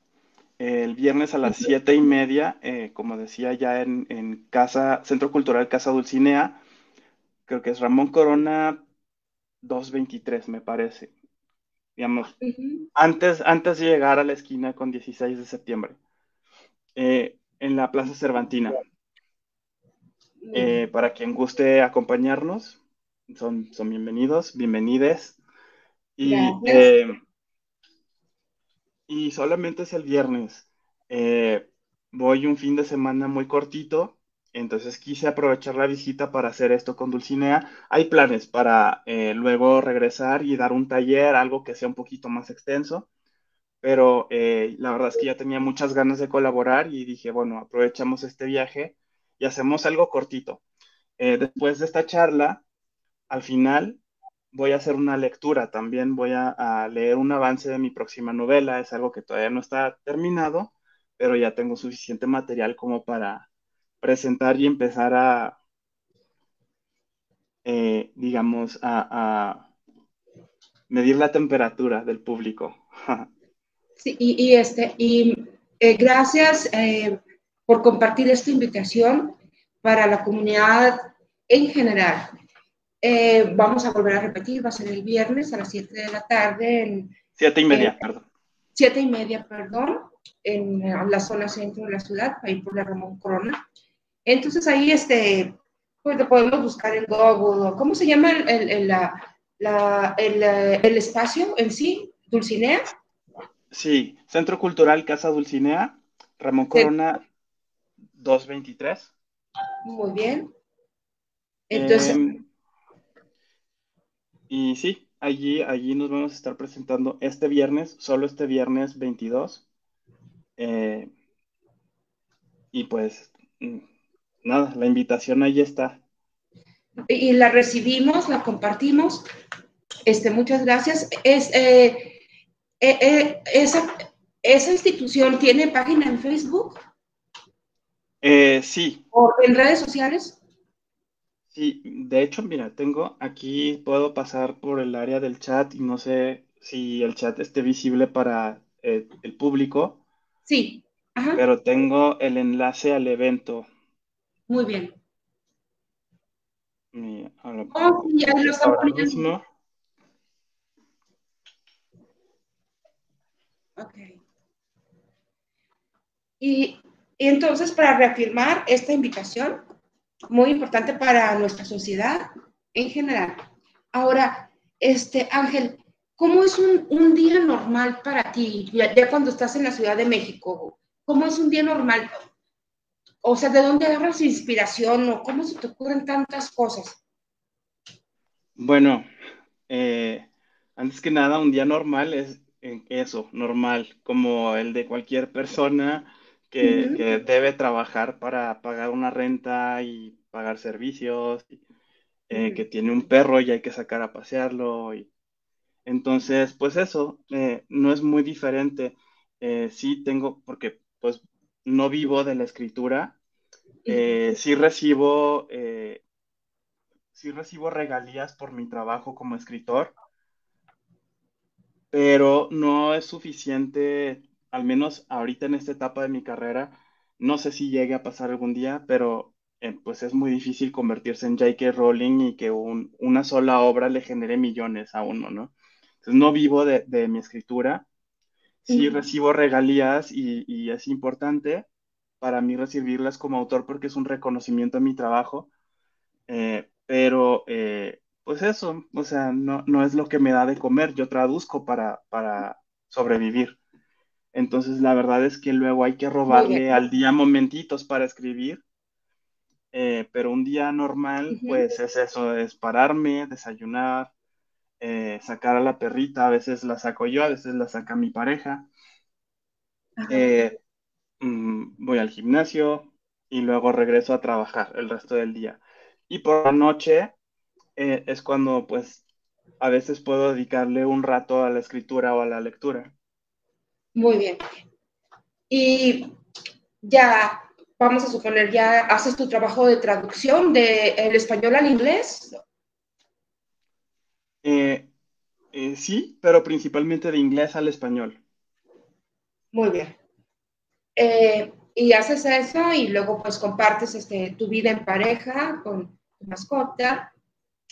a las 7:30, como decía ya en Centro Cultural Casa Dulcinea, creo que es Ramón Corona 223, me parece. Digamos, Ujú. antes de llegar a la esquina con 16 de septiembre, en la Plaza Cervantina. Muy bien. Para quien guste acompañarnos, son bienvenidos, bienvenides. Y, Gracias. y solamente es el viernes. Voy un fin de semana muy cortito, entonces quise aprovechar la visita para hacer esto con Dulcinea. Hay planes para luego regresar y dar un taller, algo que sea un poquito más extenso, pero la verdad es que ya tenía muchas ganas de colaborar y dije, bueno, aprovechamos este viaje y hacemos algo cortito. Después de esta charla, al final voy a hacer una lectura, también voy a leer un avance de mi próxima novela, es algo que todavía no está terminado, pero ya tengo suficiente material como para presentar y empezar digamos, a medir la temperatura del público. Sí, gracias por compartir esta invitación para la comunidad en general. Vamos a volver a repetir, va a ser el viernes a las 7 de la tarde, 7:30, en perdón. 7:30, perdón. la zona centro de la ciudad, ahí por la Ramón Corona. Entonces ahí, pues lo podemos buscar en Google, o ¿cómo se llama el espacio en sí? ¿Dulcinea? Sí, Centro Cultural Casa Dulcinea, Ramón Sí, Corona 223. muy bien. Entonces, Eh, y sí, allí nos vamos a estar presentando este viernes, solo este viernes 22. Eh, y pues mm, nada, la invitación ahí está. y la recibimos, la compartimos. Muchas gracias. Esa, esa institución tiene página en Facebook Sí, o en redes sociales. sí, de hecho, mira, tengo aquí, puedo pasar por el área del chat y no sé si el chat esté visible para el público, Sí, ajá, pero tengo el enlace al evento. muy bien. Mira, ahora Oh, sí, ahí lo aquí están ahora poniendo. mismo. Ok. Y, y entonces, para reafirmar esta invitación, muy importante para nuestra sociedad en general. Ahora, Ángel, ¿cómo es un día normal para ti, ya cuando estás en la Ciudad de México? ¿Cómo es un día normal? O sea, ¿de dónde agarras inspiración o cómo se te ocurren tantas cosas? Bueno, eh, antes que nada, un día normal es eso, normal, como el de cualquier persona Ujú, que debe trabajar para pagar una renta y pagar servicios, ujú, que tiene un perro y hay que sacar a pasearlo. Entonces, pues eso, no es muy diferente. Sí tengo, porque pues no vivo de la escritura, ujú. sí recibo regalías por mi trabajo como escritor, pero no es suficiente, al menos ahorita en esta etapa de mi carrera. No sé si llegue a pasar algún día, pero pues es muy difícil convertirse en J.K. Rowling y que una sola obra le genere millones a uno, ¿no? Entonces no vivo de mi escritura, sí recibo regalías y es importante para mí recibirlas como autor porque es un reconocimiento a mi trabajo, pero pues eso, o sea, no es lo que me da de comer, yo traduzco para sobrevivir. Entonces, la verdad es que luego hay que Muy bien. robarle al día momentitos para escribir, pero un día normal, Ujú. pues es eso, es pararme, desayunar, sacar a la perrita, a veces la saco yo, a veces la saca mi pareja, Ajá. eh, voy al gimnasio y luego regreso a trabajar el resto del día. Y por la noche es cuando pues a veces puedo dedicarle un rato a la escritura o a la lectura. Muy bien. Y ya, vamos a suponer, ya haces tu trabajo de traducción del español al inglés. Eh, sí, pero principalmente de inglés al español. Muy bien. Y haces eso y luego pues compartes tu vida en pareja con tu mascota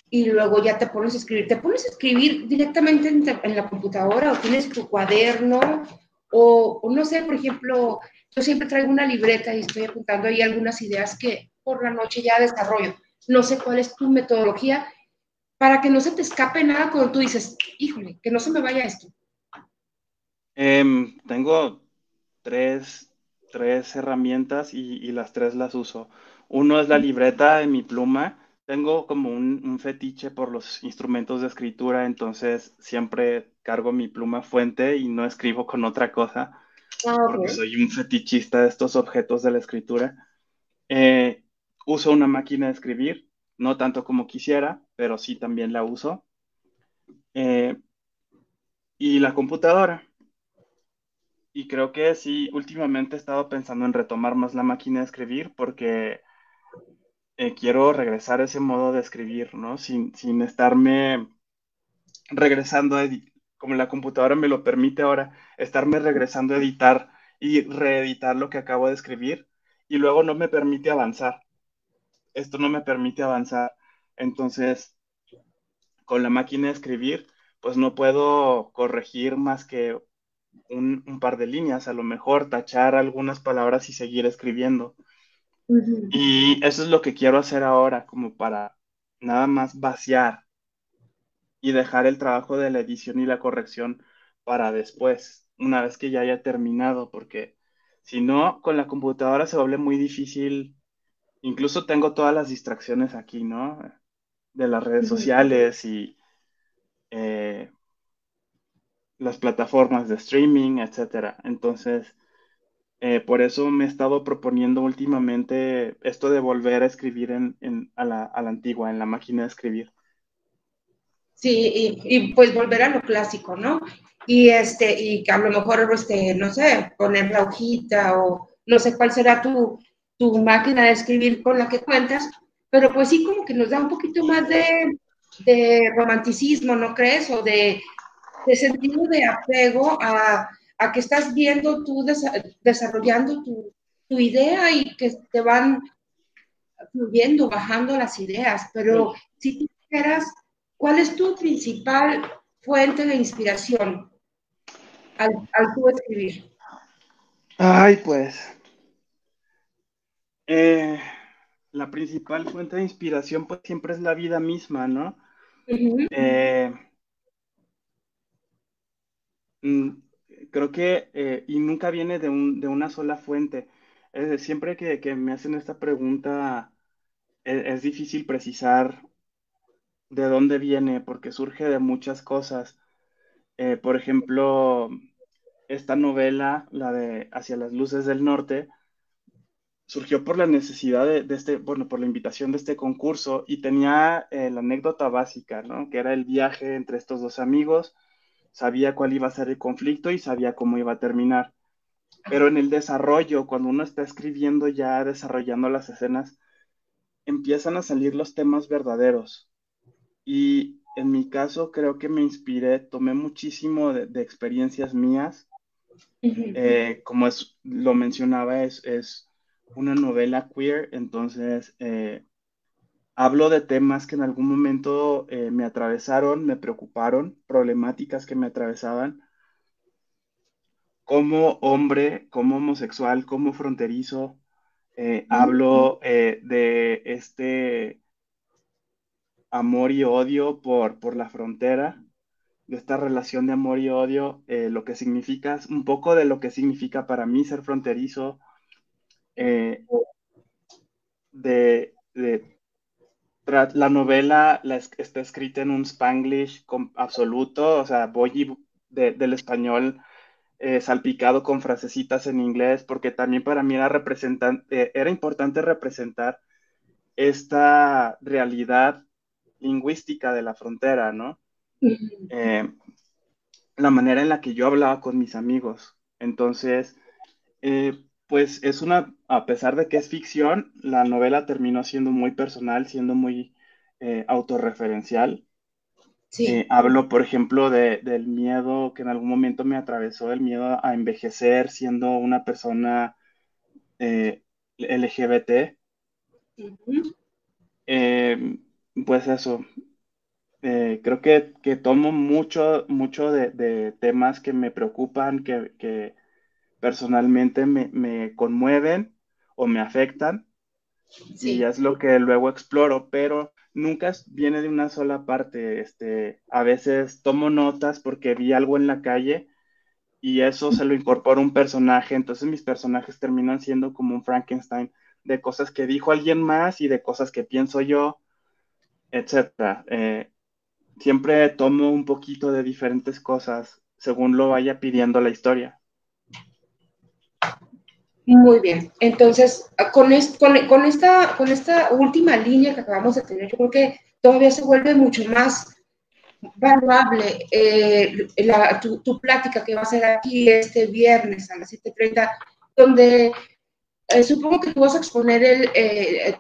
y luego ya te pones a escribir. ¿Te pones a escribir directamente en la computadora o tienes tu cuaderno? O no sé, por ejemplo, yo siempre traigo una libreta y estoy apuntando ahí algunas ideas que por la noche ya desarrollo. No sé cuál es tu metodología para que no se te escape nada cuando tú dices, híjole, que no se me vaya esto. Tengo tres, tres herramientas y las tres las uso. Uno es la libreta de mi pluma. Tengo como un fetiche por los instrumentos de escritura, entonces siempre cargo mi pluma fuente y no escribo con otra cosa, Ah, porque ok. soy un fetichista de estos objetos de la escritura. Eh, Uso una máquina de escribir, no tanto como quisiera, pero sí también la uso. Eh, y la computadora. Y creo que sí, últimamente he estado pensando en retomar más la máquina de escribir porque quiero regresar a ese modo de escribir, ¿no? Sin estarme regresando como la computadora me lo permite ahora, estarme regresando a editar y reeditar lo que acabo de escribir y luego no me permite avanzar. Esto no me permite avanzar. Entonces, con la máquina de escribir, pues no puedo corregir más que un par de líneas, a lo mejor tachar algunas palabras y seguir escribiendo. Ujú. Y eso es lo que quiero hacer ahora, como para nada más vaciar y dejar el trabajo de la edición y la corrección para después, una vez que ya haya terminado, porque si no, con la computadora se vuelve muy difícil. Incluso tengo todas las distracciones aquí, ¿no? De las redes Ujú. sociales y eh, las plataformas de streaming, etcétera. Entonces, por eso me he estado proponiendo últimamente esto de volver a escribir a la antigua, en la máquina de escribir. Sí, y pues volver a lo clásico, ¿no? Y a lo mejor, no sé, poner la hojita o no sé cuál será tu máquina de escribir con la que cuentas, pero pues sí como que nos da un poquito más de romanticismo, ¿no crees? O de sentido de apego a que estás viendo tú desarrollando tu idea y que te van fluyendo, bajando las ideas, pero si tú dijeras, ¿cuál es tu principal fuente de inspiración al tú escribir? Ay, pues, eh, la principal fuente de inspiración pues siempre es la vida misma, ¿no? Ujú. Eh, mm, Creo que, y nunca viene de una sola fuente. Siempre que me hacen esta pregunta, es difícil precisar de dónde viene, porque surge de muchas cosas. Por ejemplo, esta novela, la de Hacia las luces del norte, surgió por la necesidad bueno, por la invitación de este concurso y tenía la anécdota básica, ¿no? Que era el viaje entre estos dos amigos, sabía cuál iba a ser el conflicto y sabía cómo iba a terminar. Pero en el desarrollo, cuando uno está escribiendo ya, desarrollando las escenas, empiezan a salir los temas verdaderos. Y en mi caso creo que me inspiré, tomé muchísimo de experiencias mías. Ujú. Como lo mencionaba, es una novela queer, entonces hablo de temas que en algún momento me atravesaron, me preocuparon, problemáticas que me atravesaban, como hombre, como homosexual, como fronterizo. Hablo de este amor y odio por la frontera, de esta relación de amor y odio, lo que significa, un poco de lo que significa para mí ser fronterizo, eh, de la novela está escrita en un Spanglish absoluto, o sea, voy del español salpicado con frasecitas en inglés, porque también para mí era importante representar esta realidad lingüística de la frontera, ¿no? Ujú. Eh, la manera en la que yo hablaba con mis amigos. Entonces, pues a pesar de que es ficción, la novela terminó siendo muy personal, siendo muy autorreferencial. Sí. Hablo, por ejemplo, del miedo que en algún momento me atravesó, el miedo a envejecer siendo una persona LGBT. Ujú. Eh, pues eso, creo que tomo mucho de temas que me preocupan, que personalmente me conmueven o me afectan y Sí. es lo que luego exploro, pero nunca viene de una sola parte. A veces tomo notas porque vi algo en la calle y eso se lo incorpora un personaje, entonces mis personajes terminan siendo como un Frankenstein de cosas que dijo alguien más y de cosas que pienso yo, etcétera. Siempre tomo un poquito de diferentes cosas según lo vaya pidiendo la historia. Muy bien. Entonces, con esta última línea que acabamos de tener, yo creo que todavía se vuelve mucho más valuable tu plática que va a ser aquí este viernes a las 7:30, donde supongo que tú vas a exponer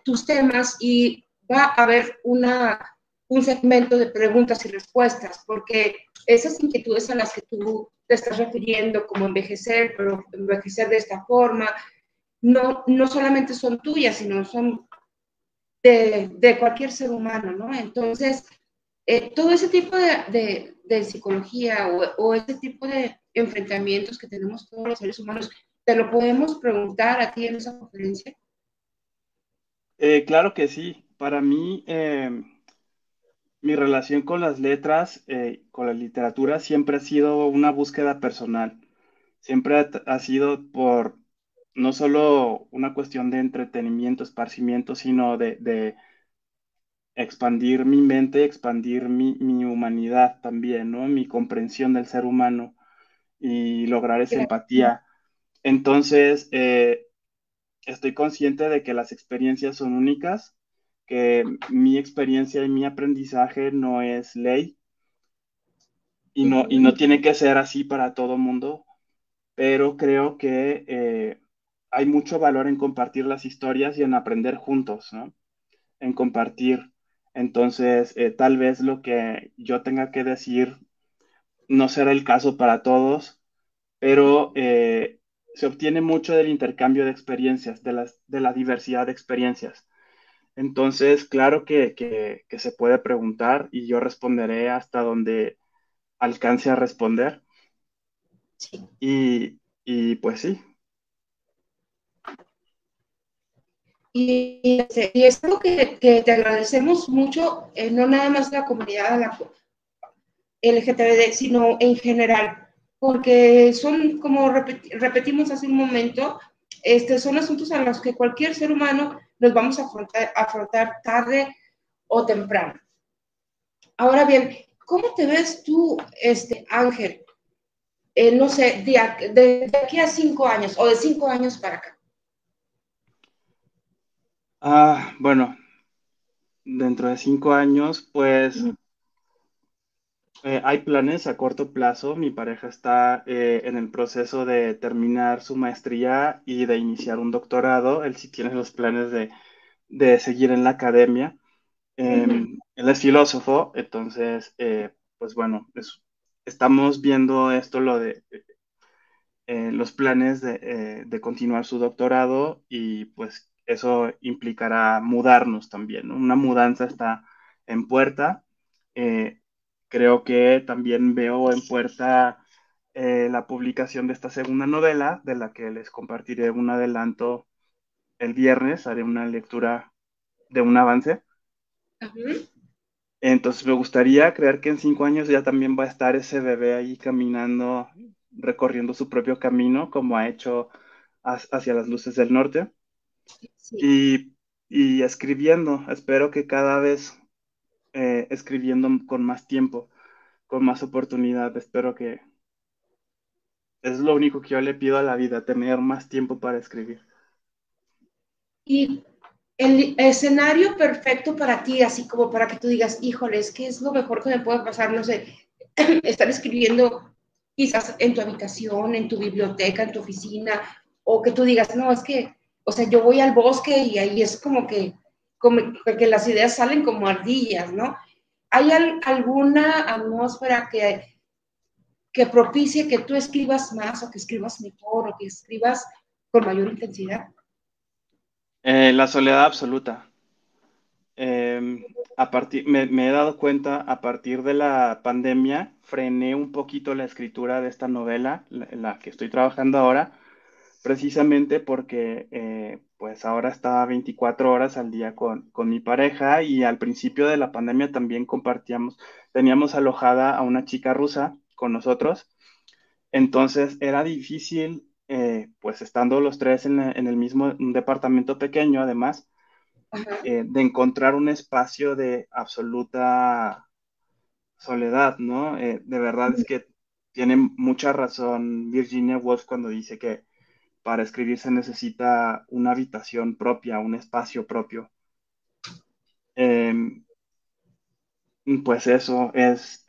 tus temas y va a haber un segmento de preguntas y respuestas, porque esas inquietudes a las que tú te estás refiriendo, como envejecer, pero envejecer de esta forma, no solamente son tuyas, sino son de cualquier ser humano, ¿no? Entonces, todo ese tipo de psicología o ese tipo de enfrentamientos que tenemos todos los seres humanos, ¿te lo podemos preguntar a ti en esa conferencia? Claro que sí. Para mí, mi relación con las letras, con la literatura, siempre ha sido una búsqueda personal. Siempre ha sido por no solo una cuestión de entretenimiento, esparcimiento, sino de expandir mi mente, expandir mi humanidad también, ¿no? Mi comprensión del ser humano y lograr esa empatía. Entonces, estoy consciente de que las experiencias son únicas, que mi experiencia y mi aprendizaje no es ley y no tiene que ser así para todo mundo, pero creo que hay mucho valor en compartir las historias y en aprender juntos, ¿no? En compartir. Entonces, tal vez lo que yo tenga que decir no será el caso para todos, pero se obtiene mucho del intercambio de experiencias, de la diversidad de experiencias. Entonces, claro que se puede preguntar y yo responderé hasta donde alcance a responder. Sí. Y pues sí. Y es algo que te agradecemos mucho, no nada más la comunidad la LGTB, sino en general, porque son, como repetimos hace un momento, son asuntos a los que cualquier ser humano nos vamos a afrontar tarde o temprano. Ahora bien, ¿cómo te ves tú, Ángel? No sé, de aquí a 5 años o de 5 años para acá. Bueno, dentro de 5 años, pues hay planes a corto plazo. Mi pareja está en el proceso de terminar su maestría y de iniciar un doctorado. Él sí tiene los planes de seguir en la academia. Él es filósofo, entonces, pues bueno, estamos viendo esto, lo de los planes de continuar su doctorado y pues eso implicará mudarnos también, ¿no? Una mudanza está en puerta. Eh, Creo que también veo en puerta la publicación de esta segunda novela, de la que les compartiré un adelanto el viernes, haré una lectura de un avance. Uh-huh. Entonces me gustaría creer que en 5 años ya también va a estar ese bebé ahí caminando, recorriendo su propio camino, como ha hecho hacia las luces del norte, Sí. y, y escribiendo. Espero que cada vez escribiendo con más tiempo, con más oportunidad. Espero que es lo único que yo le pido a la vida, tener más tiempo para escribir. Y el escenario perfecto para ti, así como para que tú digas, híjoles, ¿qué es lo mejor que me puede pasar? No sé, estar escribiendo quizás en tu habitación, en tu biblioteca, en tu oficina, o que tú digas, no, es que, o sea, yo voy al bosque y ahí es como que las ideas salen como ardillas, ¿no? ¿Hay alguna atmósfera que propicie que tú escribas más o que escribas mejor o que escribas con mayor intensidad? La soledad absoluta. Me he dado cuenta a partir de la pandemia, frené un poquito la escritura de esta novela, la que estoy trabajando ahora, precisamente porque pues ahora estaba 24 horas al día con mi pareja y al principio de la pandemia también teníamos alojada a una chica rusa con nosotros, entonces era difícil, pues estando los tres en el mismo un departamento pequeño además Ajá. de encontrar un espacio de absoluta soledad, ¿no? De verdad es que tiene mucha razón Virginia Woolf cuando dice que para escribir se necesita una habitación propia, un espacio propio. Eh, pues eso es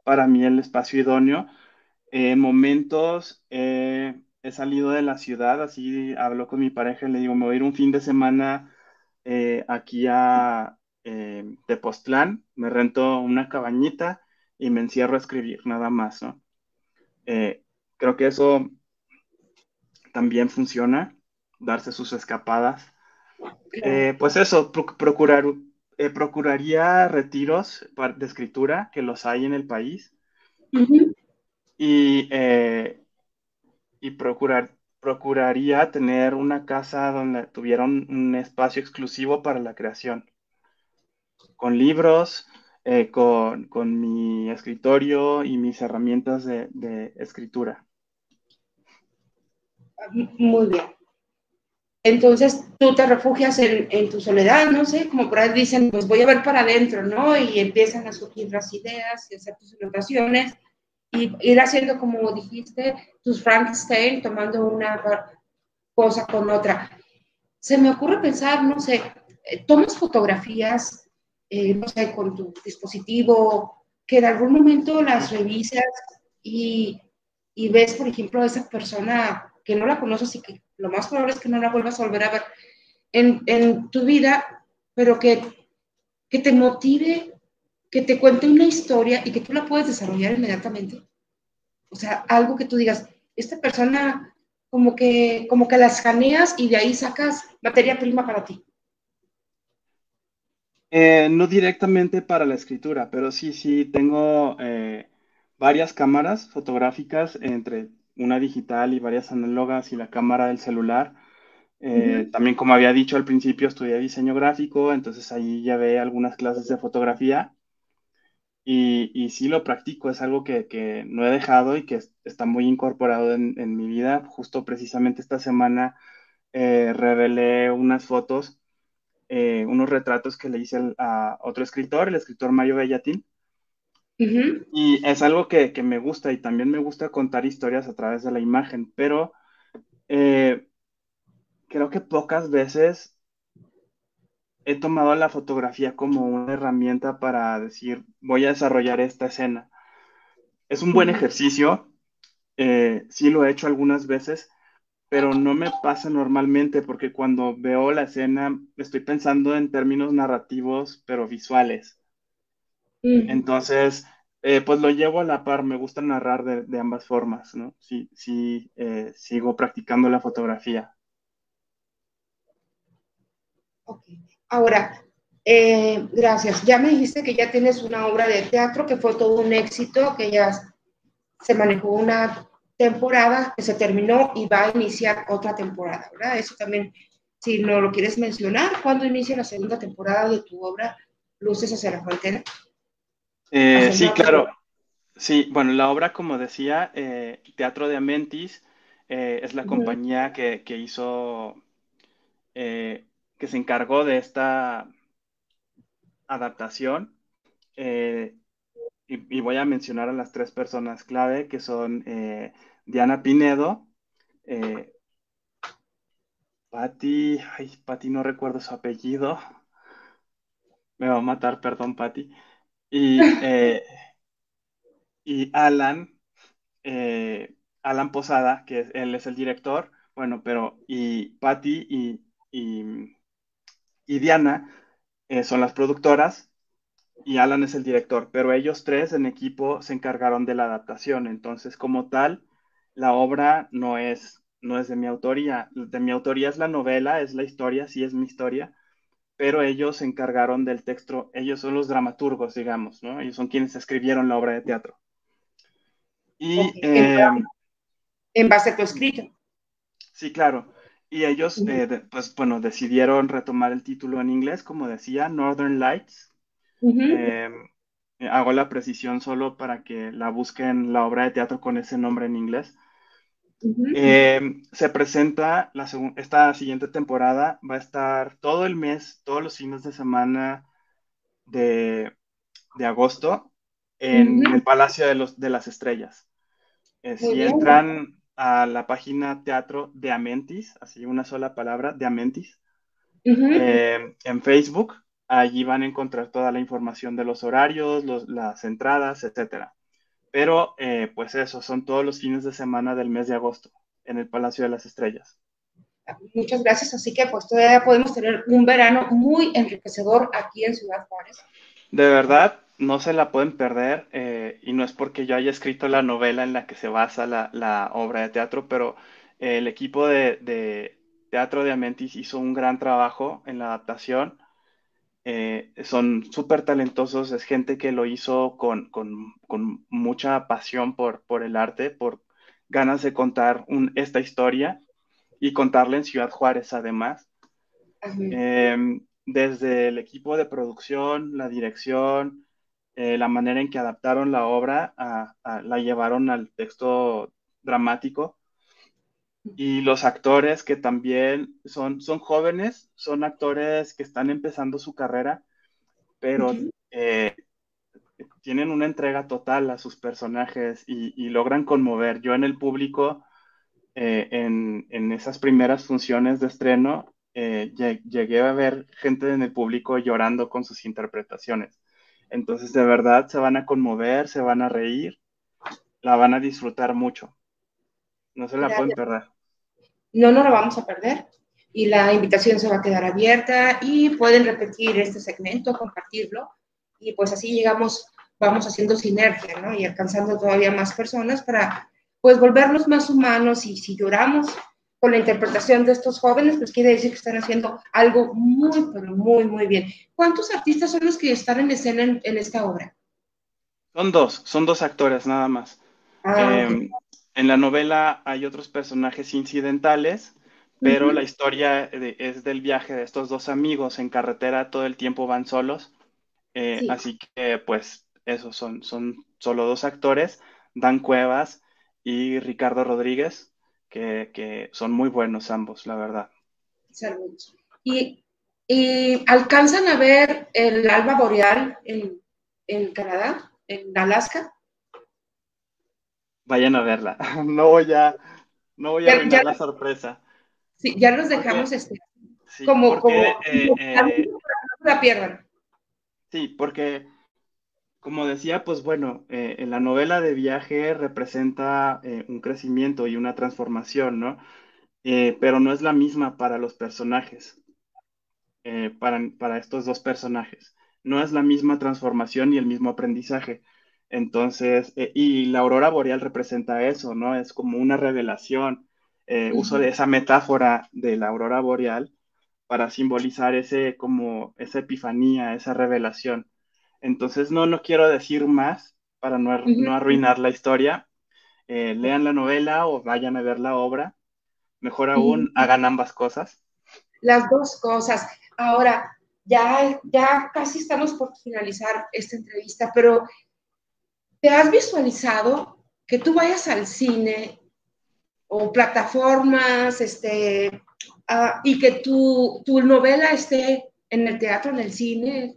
para mí el espacio idóneo. En momentos he salido de la ciudad, así hablo con mi pareja y le digo, me voy a ir un fin de semana aquí a Tepoztlán, me rento una cabañita y me encierro a escribir, nada más, ¿no? Creo que eso también funciona, darse sus escapadas. Pues eso, procurar procuraría retiros de escritura, que los hay en el país, Ujú. y, procuraría tener una casa donde tuviera un espacio exclusivo para la creación, con libros, con mi escritorio y mis herramientas de escritura. Muy bien. Entonces tú te refugias en tu soledad, no sé, como por ahí dicen, pues voy a ver para adentro, ¿no? Y empiezan a surgir las ideas y hacer tus anotaciones y ir haciendo, como dijiste, tus Frankenstein, tomando una cosa con otra. Se me ocurre pensar, no sé, tomas fotografías, no sé, con tu dispositivo, que en algún momento las revisas y, y ves, por ejemplo, a esa persona que no la conoces y que lo más probable es que no la vuelvas a volver a ver en tu vida, pero que te motive, que te cuente una historia y que tú la puedes desarrollar inmediatamente. O sea, algo que tú digas, esta persona como que la escaneas y de ahí sacas materia prima para ti. No directamente para la escritura, pero sí, tengo varias cámaras fotográficas entre una digital y varias análogas y la cámara del celular. Uh -huh. También, como había dicho al principio, estudié diseño gráfico, entonces ahí llevé algunas clases de fotografía y sí lo practico, es algo que no he dejado y que está muy incorporado en mi vida. Justo precisamente esta semana revelé unas fotos, unos retratos que le hice a otro escritor, el escritor Mario Bellatín. Uh -huh. Y es algo que me gusta y también me gusta contar historias a través de la imagen, pero eh, creo que pocas veces he tomado la fotografía como una herramienta para decir, voy a desarrollar esta escena. Es un Uh buen -huh. ejercicio, sí lo he hecho algunas veces, pero no me pasa normalmente porque cuando veo la escena estoy pensando en términos narrativos, pero visuales. Uh -huh. Entonces, pues lo llevo a la par, me gusta narrar de ambas formas, ¿no? Sí, sigo practicando la fotografía. Okay. Ahora, gracias. Ya me dijiste que ya tienes una obra de teatro que fue todo un éxito, que ya se manejó una temporada que se terminó y va a iniciar otra temporada, ¿verdad? Eso también, si no lo quieres mencionar, ¿cuándo inicia la segunda temporada de tu obra Luces hacia la frontera? Hacia el Sí, norte. claro. Sí, bueno, la obra, como decía, Teatro de Amentis, es la Uh -huh. compañía que hizo, que se encargó de esta adaptación. eh, y voy a mencionar a las tres personas clave, que son Diana Pinedo, eh, Patti, no recuerdo su apellido, me va a matar, perdón, Patti, y, y Alan Posada, él es el director, bueno, pero y Patty y Diana son las productoras y Alan es el director, pero ellos tres en equipo se encargaron de la adaptación, entonces como tal, la obra no es de mi autoría es la novela, es la historia, sí es mi historia, pero ellos se encargaron del texto, ellos son los dramaturgos, digamos, ¿no? Ellos son quienes escribieron la obra de teatro. Y Okay. En base a tu escrito. sí, claro. Y ellos, Uh -huh. pues bueno, decidieron retomar el título en inglés, como decía, Northern Lights. Uh -huh. Eh, Hago la precisión solo para que la busquen la obra de teatro con ese nombre en inglés. Uh -huh. Se presenta esta siguiente temporada, va a estar todo el mes, todos los fines de semana de, de agosto Uh en -huh. el Palacio de las Estrellas. Muy Si bien. entran a la página Teatro de Amentis, así una sola palabra, de Amentis, Uh -huh. en Facebook, allí van a encontrar toda la información de los horarios, las entradas, etcétera. Pero, pues eso, son todos los fines de semana del mes de agosto en el Palacio de las Estrellas. Muchas gracias. Así que pues todavía podemos tener un verano muy enriquecedor aquí en Ciudad Juárez. De verdad, no se la pueden perder, y no es porque yo haya escrito la novela en la que se basa la obra de teatro, pero el equipo de Teatro de Amentis hizo un gran trabajo en la adaptación. son súper talentosos, es gente que lo hizo con mucha pasión por el arte, por ganas de contar esta historia y contarla en Ciudad Juárez además. Ajá. Desde el equipo de producción, la dirección, la manera en que adaptaron la obra, la llevaron al texto dramático y los actores que también son jóvenes, son actores que están empezando su carrera, pero Ujú. tienen una entrega total a sus personajes y logran conmover. Yo en el público, en esas primeras funciones de estreno, llegué a ver gente en el público llorando con sus interpretaciones. Entonces, de verdad, se van a conmover, se van a reír, la van a disfrutar mucho. No se la pueden Gracias. perder. No nos lo vamos a perder y la invitación se va a quedar abierta y pueden repetir este segmento, compartirlo y pues así llegamos, vamos haciendo sinergia, ¿no? Y alcanzando todavía más personas para pues volvernos más humanos y si lloramos con la interpretación de estos jóvenes, pues quiere decir que están haciendo algo muy, pero muy, muy bien. ¿Cuántos artistas son los que están en escena en esta obra? Son dos actores nada más. Ah, ok. En la novela hay otros personajes incidentales, pero la Uh-huh. historia es del viaje de estos dos amigos en carretera, todo el tiempo van solos, Sí. así que pues esos son solo dos actores, Dan Cuevas y Ricardo Rodríguez, que son muy buenos ambos, la verdad. Saludos. Y, y alcanzan a ver el alba boreal en Canadá, en Alaska. Vayan a verla, no voy a Ya, ya, arruinar la sorpresa, sí, ya los porque dejamos sí, como, porque como no se la pierdan. sí, porque como decía, pues bueno, en la novela de viaje representa un crecimiento y una transformación, ¿no? Pero no es la misma para los personajes, para estos dos personajes. No es la misma transformación y el mismo aprendizaje. Entonces, y la aurora boreal representa eso, ¿no? Es como una revelación. Uso de Uh-huh. esa metáfora de la aurora boreal para simbolizar como esa epifanía, esa revelación. Entonces, no quiero decir más para no Uh-huh. arruinar la historia. Lean la novela o vayan a ver la obra. Mejor Uh-huh. aún, hagan ambas cosas. Las dos cosas. Ahora, ya casi estamos por finalizar esta entrevista, pero ¿te has visualizado que tú vayas al cine o plataformas, y que tu novela esté en el teatro, en el cine?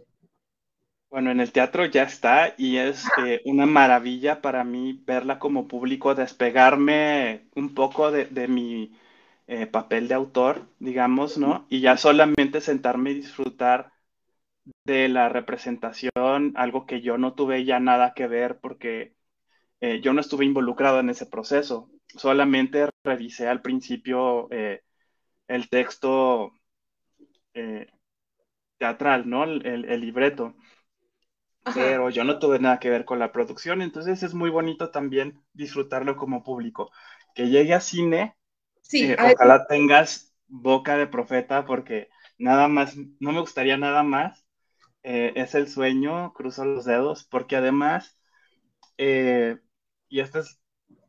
Bueno, en el teatro ya está y es una maravilla para mí verla como público, despegarme un poco de mi papel de autor, digamos, ¿no? Y ya solamente sentarme y disfrutar de la representación, algo que yo no tuve ya nada que ver porque yo no estuve involucrado en ese proceso, solamente revisé al principio el texto eh, teatral, ¿no? El libreto, Ajá. pero yo no tuve nada que ver con la producción, entonces es muy bonito también disfrutarlo como público. Que llegue a cine, Sí, ojalá tengas boca de profeta porque nada más, no me gustaría nada más, es el sueño, cruzo los dedos, porque además, eh, y esta es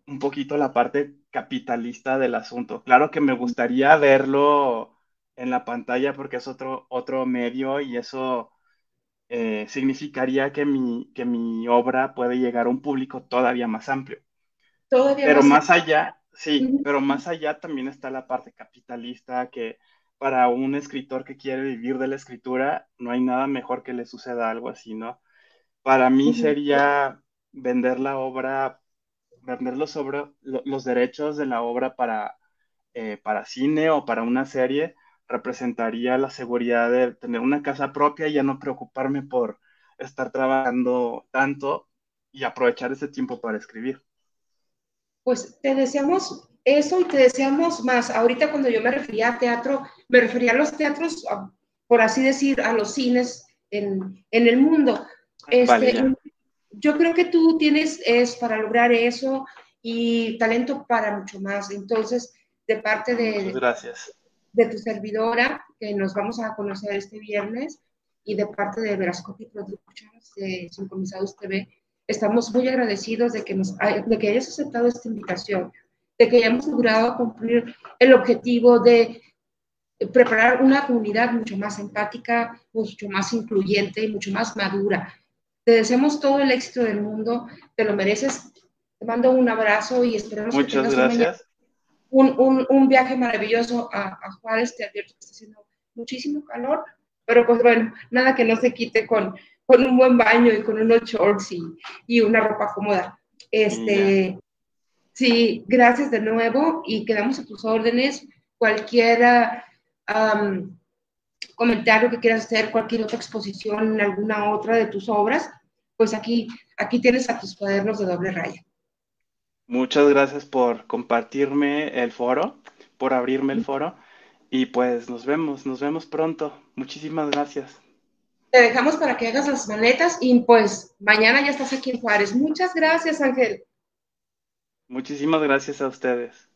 un poquito la parte capitalista del asunto. Claro que me gustaría verlo en la pantalla porque es otro medio y eso significaría que mi obra puede llegar a un público todavía más amplio. todavía Pero más. más allá, sí, Ujú. pero más allá también está la parte capitalista que para un escritor que quiere vivir de la escritura, no hay nada mejor que le suceda algo así, ¿no? Para mí Ujú. sería vender la obra, vender los derechos de la obra para cine o para una serie, representaría la seguridad de tener una casa propia y ya no preocuparme por estar trabajando tanto y aprovechar ese tiempo para escribir. Pues te deseamos eso y te deseamos más. Ahorita cuando yo me refería a teatro, me refería a los teatros, por así decir, a los cines en el mundo. Vale, ya. Yo creo que tú tienes es para lograr eso y talento para mucho más. Entonces, de parte Muchas gracias. de tu servidora, que nos vamos a conocer este viernes, y de parte de Verascopi Productions, de Sincronizados TV, estamos muy agradecidos de que hayas aceptado esta invitación, de que hayamos logrado cumplir el objetivo de preparar una comunidad mucho más empática, mucho más incluyente y mucho más madura. Te deseamos todo el éxito del mundo, te lo mereces. Te mando un abrazo y esperamos que Muchas tengas un mañana gracias. un viaje maravilloso a Juárez. Te advierto que está haciendo muchísimo calor, pero pues bueno, nada que no se quite con un buen baño y con unos shorts y una ropa cómoda. Y ya. Sí, gracias de nuevo y quedamos a tus órdenes. Cualquier comentario que quieras hacer, cualquier otra exposición en alguna otra de tus obras, pues aquí tienes a tus cuadernos de doble raya. Muchas gracias por compartirme el foro, por abrirme el foro. Y pues nos vemos pronto. Muchísimas gracias. Te dejamos para que hagas las maletas y pues mañana ya estás aquí en Juárez. Muchas gracias, Ángel. Muchísimas gracias a ustedes.